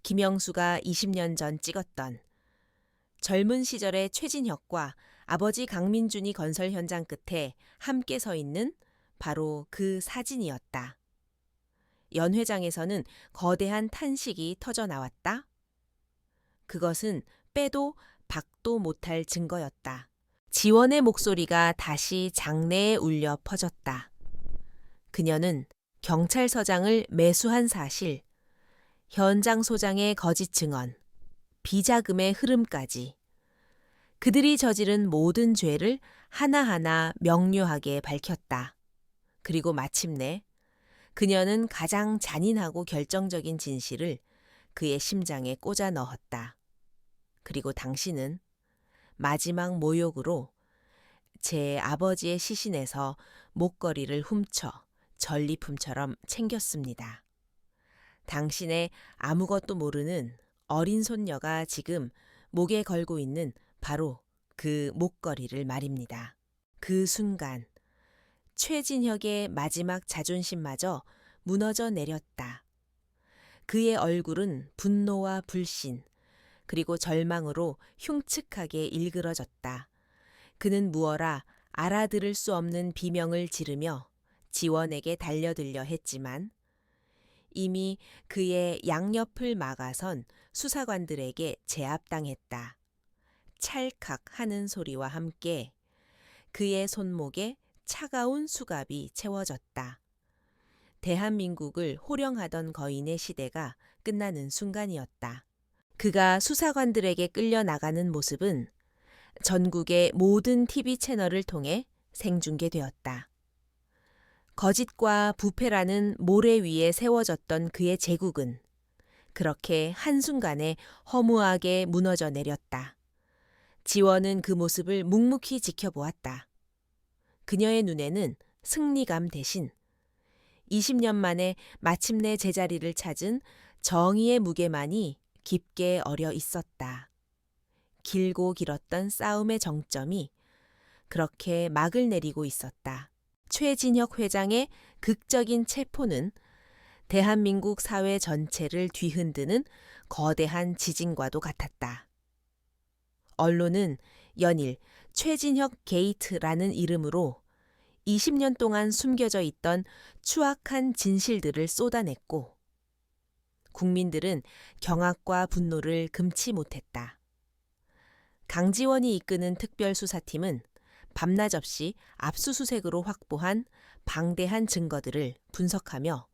김영수가 20년 전 찍었던 젊은 시절의 최진혁과 아버지 강민준이 건설 현장 끝에 함께 서 있는 바로 그 사진이었다. 연회장에서는 거대한 탄식이 터져 나왔다. 그것은 빼도 박도 못할 증거였다. 지원의 목소리가 다시 장내에 울려 퍼졌다. 그녀는 경찰서장을 매수한 사실, 현장 소장의 거짓 증언, 비자금의 흐름까지 그들이 저지른 모든 죄를 하나하나 명료하게 밝혔다. 그리고 마침내 그녀는 가장 잔인하고 결정적인 진실을 그의 심장에 꽂아 넣었다. 그리고 당신은 마지막 모욕으로 제 아버지의 시신에서 목걸이를 훔쳐 전리품처럼 챙겼습니다. 당신의 아무것도 모르는 어린 손녀가 지금 목에 걸고 있는 바로 그 목걸이를 말입니다. 그 순간 최진혁의 마지막 자존심마저 무너져 내렸다. 그의 얼굴은 분노와 불신, 그리고 절망으로 흉측하게 일그러졌다. 그는 무어라 알아들을 수 없는 비명을 지르며 지원에게 달려들려 했지만 이미 그의 양옆을 막아선 수사관들에게 제압당했다. 찰칵 하는 소리와 함께 그의 손목에 차가운 수갑이 채워졌다. 대한민국을 호령하던 거인의 시대가 끝나는 순간이었다. 그가 수사관들에게 끌려 나가는 모습은 전국의 모든 TV 채널을 통해 생중계되었다. 거짓과 부패라는 모래 위에 세워졌던 그의 제국은 그렇게 한순간에 허무하게 무너져 내렸다. 지원은 그 모습을 묵묵히 지켜보았다. 그녀의 눈에는 승리감 대신 20년 만에 마침내 제자리를 찾은 정의의 무게만이 깊게 어려 있었다. 길고 길었던 싸움의 정점이 그렇게 막을 내리고 있었다. 최진혁 회장의 극적인 체포는 대한민국 사회 전체를 뒤흔드는 거대한 지진과도 같았다. 언론은 연일 최진혁 게이트라는 이름으로 20년 동안 숨겨져 있던 추악한 진실들을 쏟아냈고 국민들은 경악과 분노를 금치 못했다. 강지원이 이끄는 특별수사팀은 밤낮 없이 압수수색으로 확보한 방대한 증거들을 분석하며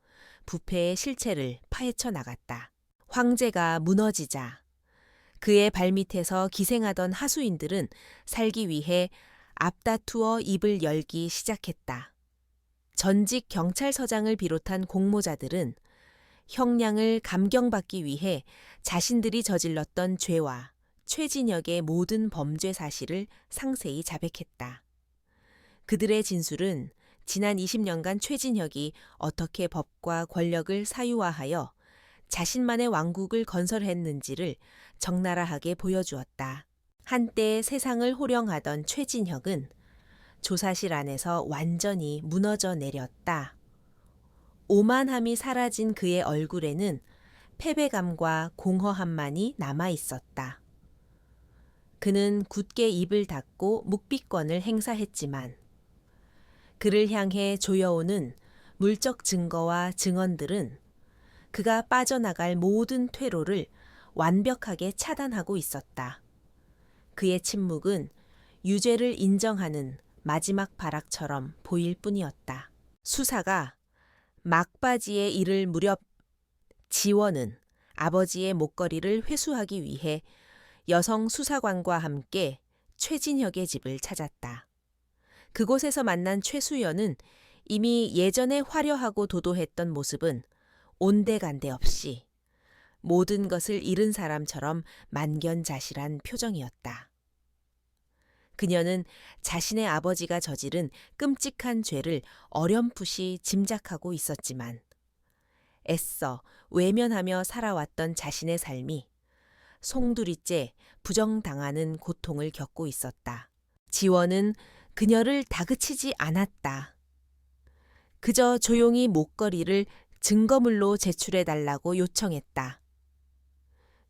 부패의 실체를 파헤쳐 나갔다. 황제가 무너지자 그의 발밑에서 기생하던 하수인들은 살기 위해 앞다투어 입을 열기 시작했다. 전직 경찰서장을 비롯한 공모자들은 형량을 감경받기 위해 자신들이 저질렀던 죄와 최진혁의 모든 범죄 사실을 상세히 자백했다. 그들의 진술은 지난 20년간 최진혁이 어떻게 법과 권력을 사유화하여 자신만의 왕국을 건설했는지를 적나라하게 보여주었다. 한때 세상을 호령하던 최진혁은 조사실 안에서 완전히 무너져 내렸다. 오만함이 사라진 그의 얼굴에는 패배감과 공허함만이 남아 있었다. 그는 굳게 입을 닫고 묵비권을 행사했지만 그를 향해 조여오는 물적 증거와 증언들은 그가 빠져나갈 모든 퇴로를 완벽하게 차단하고 있었다. 그의 침묵은 유죄를 인정하는 마지막 발악처럼 보일 뿐이었다. 수사가 막바지에 이를 무렵 지원은 아버지의 목걸이를 회수하기 위해 여성 수사관과 함께 최진혁의 집을 찾았다. 그곳에서 만난 최수연은 이미 예전에 화려하고 도도했던 모습은 온데간데 없이 모든 것을 잃은 사람처럼 만견자실한 표정이었다. 그녀는 자신의 아버지가 저지른 끔찍한 죄를 어렴풋이 짐작하고 있었지만 애써 외면하며 살아왔던 자신의 삶이 송두리째 부정당하는 고통을 겪고 있었다. 지원은 그녀를 다그치지 않았다. 그저 조용히 목걸이를 증거물로 제출해달라고 요청했다.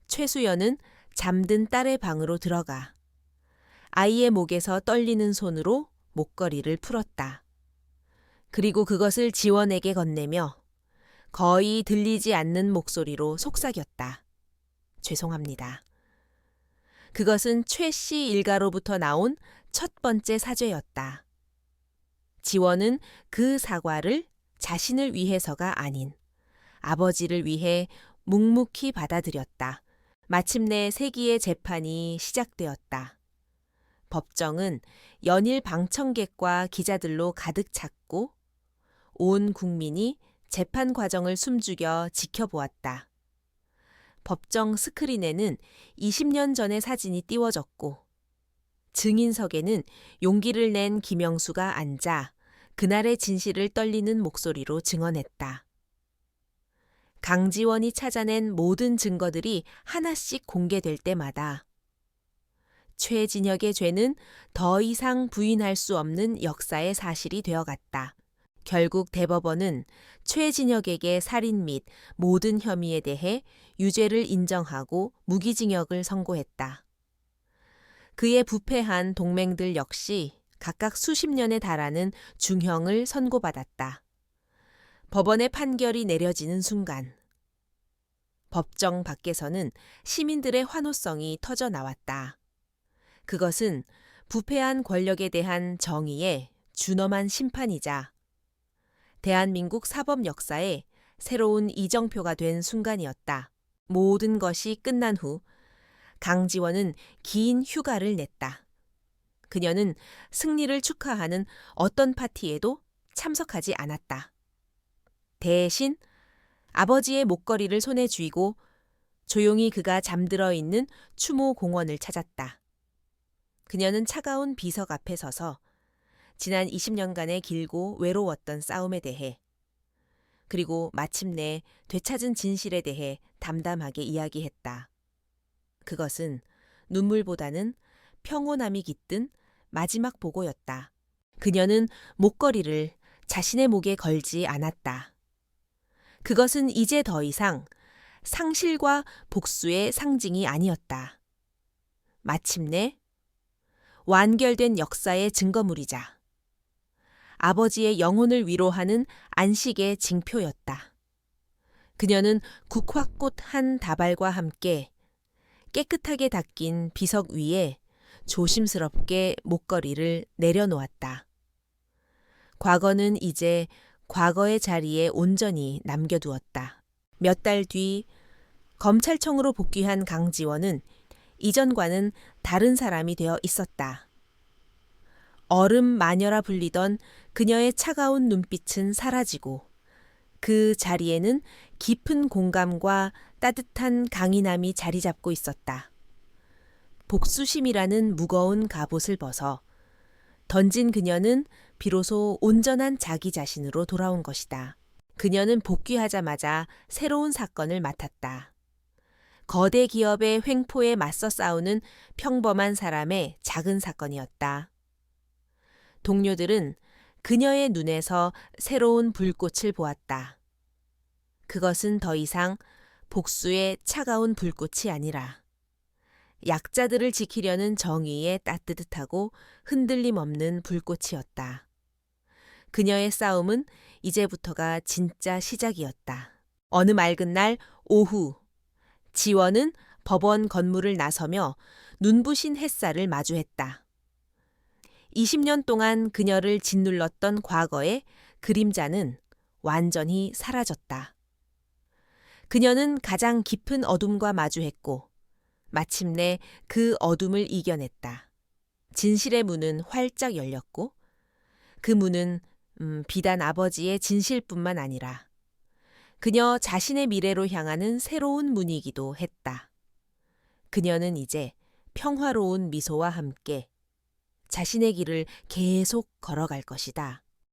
최수연은 잠든 딸의 방으로 들어가 아이의 목에서 떨리는 손으로 목걸이를 풀었다. 그리고 그것을 지원에게 건네며 거의 들리지 않는 목소리로 속삭였다. 죄송합니다. 그것은 최 씨 일가로부터 나온 첫 번째 사죄였다. 지원은 그 사과를 자신을 위해서가 아닌 아버지를 위해 묵묵히 받아들였다. 마침내 세기의 재판이 시작되었다. 법정은 연일 방청객과 기자들로 가득 찼고 온 국민이 재판 과정을 숨죽여 지켜보았다. 법정 스크린에는 20년 전의 사진이 띄워졌고 증인석에는 용기를 낸 김영수가 앉아 그날의 진실을 떨리는 목소리로 증언했다. 강지원이 찾아낸 모든 증거들이 하나씩 공개될 때마다 최진혁의 죄는 더 이상 부인할 수 없는 역사의 사실이 되어갔다. 결국 대법원은 최진혁에게 살인 및 모든 혐의에 대해 유죄를 인정하고 무기징역을 선고했다. 그의 부패한 동맹들 역시 각각 수십 년에 달하는 중형을 선고받았다. 법원의 판결이 내려지는 순간 법정 밖에서는 시민들의 환호성이 터져 나왔다. 그것은 부패한 권력에 대한 정의의 준엄한 심판이자 대한민국 사법 역사에 새로운 이정표가 된 순간이었다. 모든 것이 끝난 후 강지원은 긴 휴가를 냈다. 그녀는 승리를 축하하는 어떤 파티에도 참석하지 않았다. 대신 아버지의 목걸이를 손에 쥐고 조용히 그가 잠들어 있는 추모 공원을 찾았다. 그녀는 차가운 비석 앞에 서서 지난 20년간의 길고 외로웠던 싸움에 대해 그리고 마침내 되찾은 진실에 대해 담담하게 이야기했다. 그것은 눈물보다는 평온함이 깃든 마지막 보고였다. 그녀는 목걸이를 자신의 목에 걸지 않았다. 그것은 이제 더 이상 상실과 복수의 상징이 아니었다. 마침내 완결된 역사의 증거물이자 아버지의 영혼을 위로하는 안식의 징표였다. 그녀는 국화꽃 한 다발과 함께 깨끗하게 닦인 비석 위에 조심스럽게 목걸이를 내려놓았다. 과거는 이제 과거의 자리에 온전히 남겨두었다. 몇 달 뒤 검찰청으로 복귀한 강지원은 이전과는 다른 사람이 되어 있었다. 얼음 마녀라 불리던 그녀의 차가운 눈빛은 사라지고 그 자리에는 깊은 공감과 따뜻한 강인함이 자리 잡고 있었다. 복수심이라는 무거운 갑옷을 벗어 던진 그녀는 비로소 온전한 자기 자신으로 돌아온 것이다. 그녀는 복귀하자마자 새로운 사건을 맡았다. 거대 기업의 횡포에 맞서 싸우는 평범한 사람의 작은 사건이었다. 동료들은 그녀의 눈에서 새로운 불꽃을 보았다. 그것은 더 이상 복수의 차가운 불꽃이 아니라 약자들을 지키려는 정의의 따뜻하고 흔들림 없는 불꽃이었다. 그녀의 싸움은 이제부터가 진짜 시작이었다. 어느 맑은 날 오후, 지원은 법원 건물을 나서며 눈부신 햇살을 마주했다. 20년 동안 그녀를 짓눌렀던 과거의 그림자는 완전히 사라졌다. 그녀는 가장 깊은 어둠과 마주했고 마침내 그 어둠을 이겨냈다. 진실의 문은 활짝 열렸고 그 문은 비단 아버지의 진실뿐만 아니라 그녀 자신의 미래로 향하는 새로운 문이기도 했다. 그녀는 이제 평화로운 미소와 함께 자신의 길을 계속 걸어갈 것이다.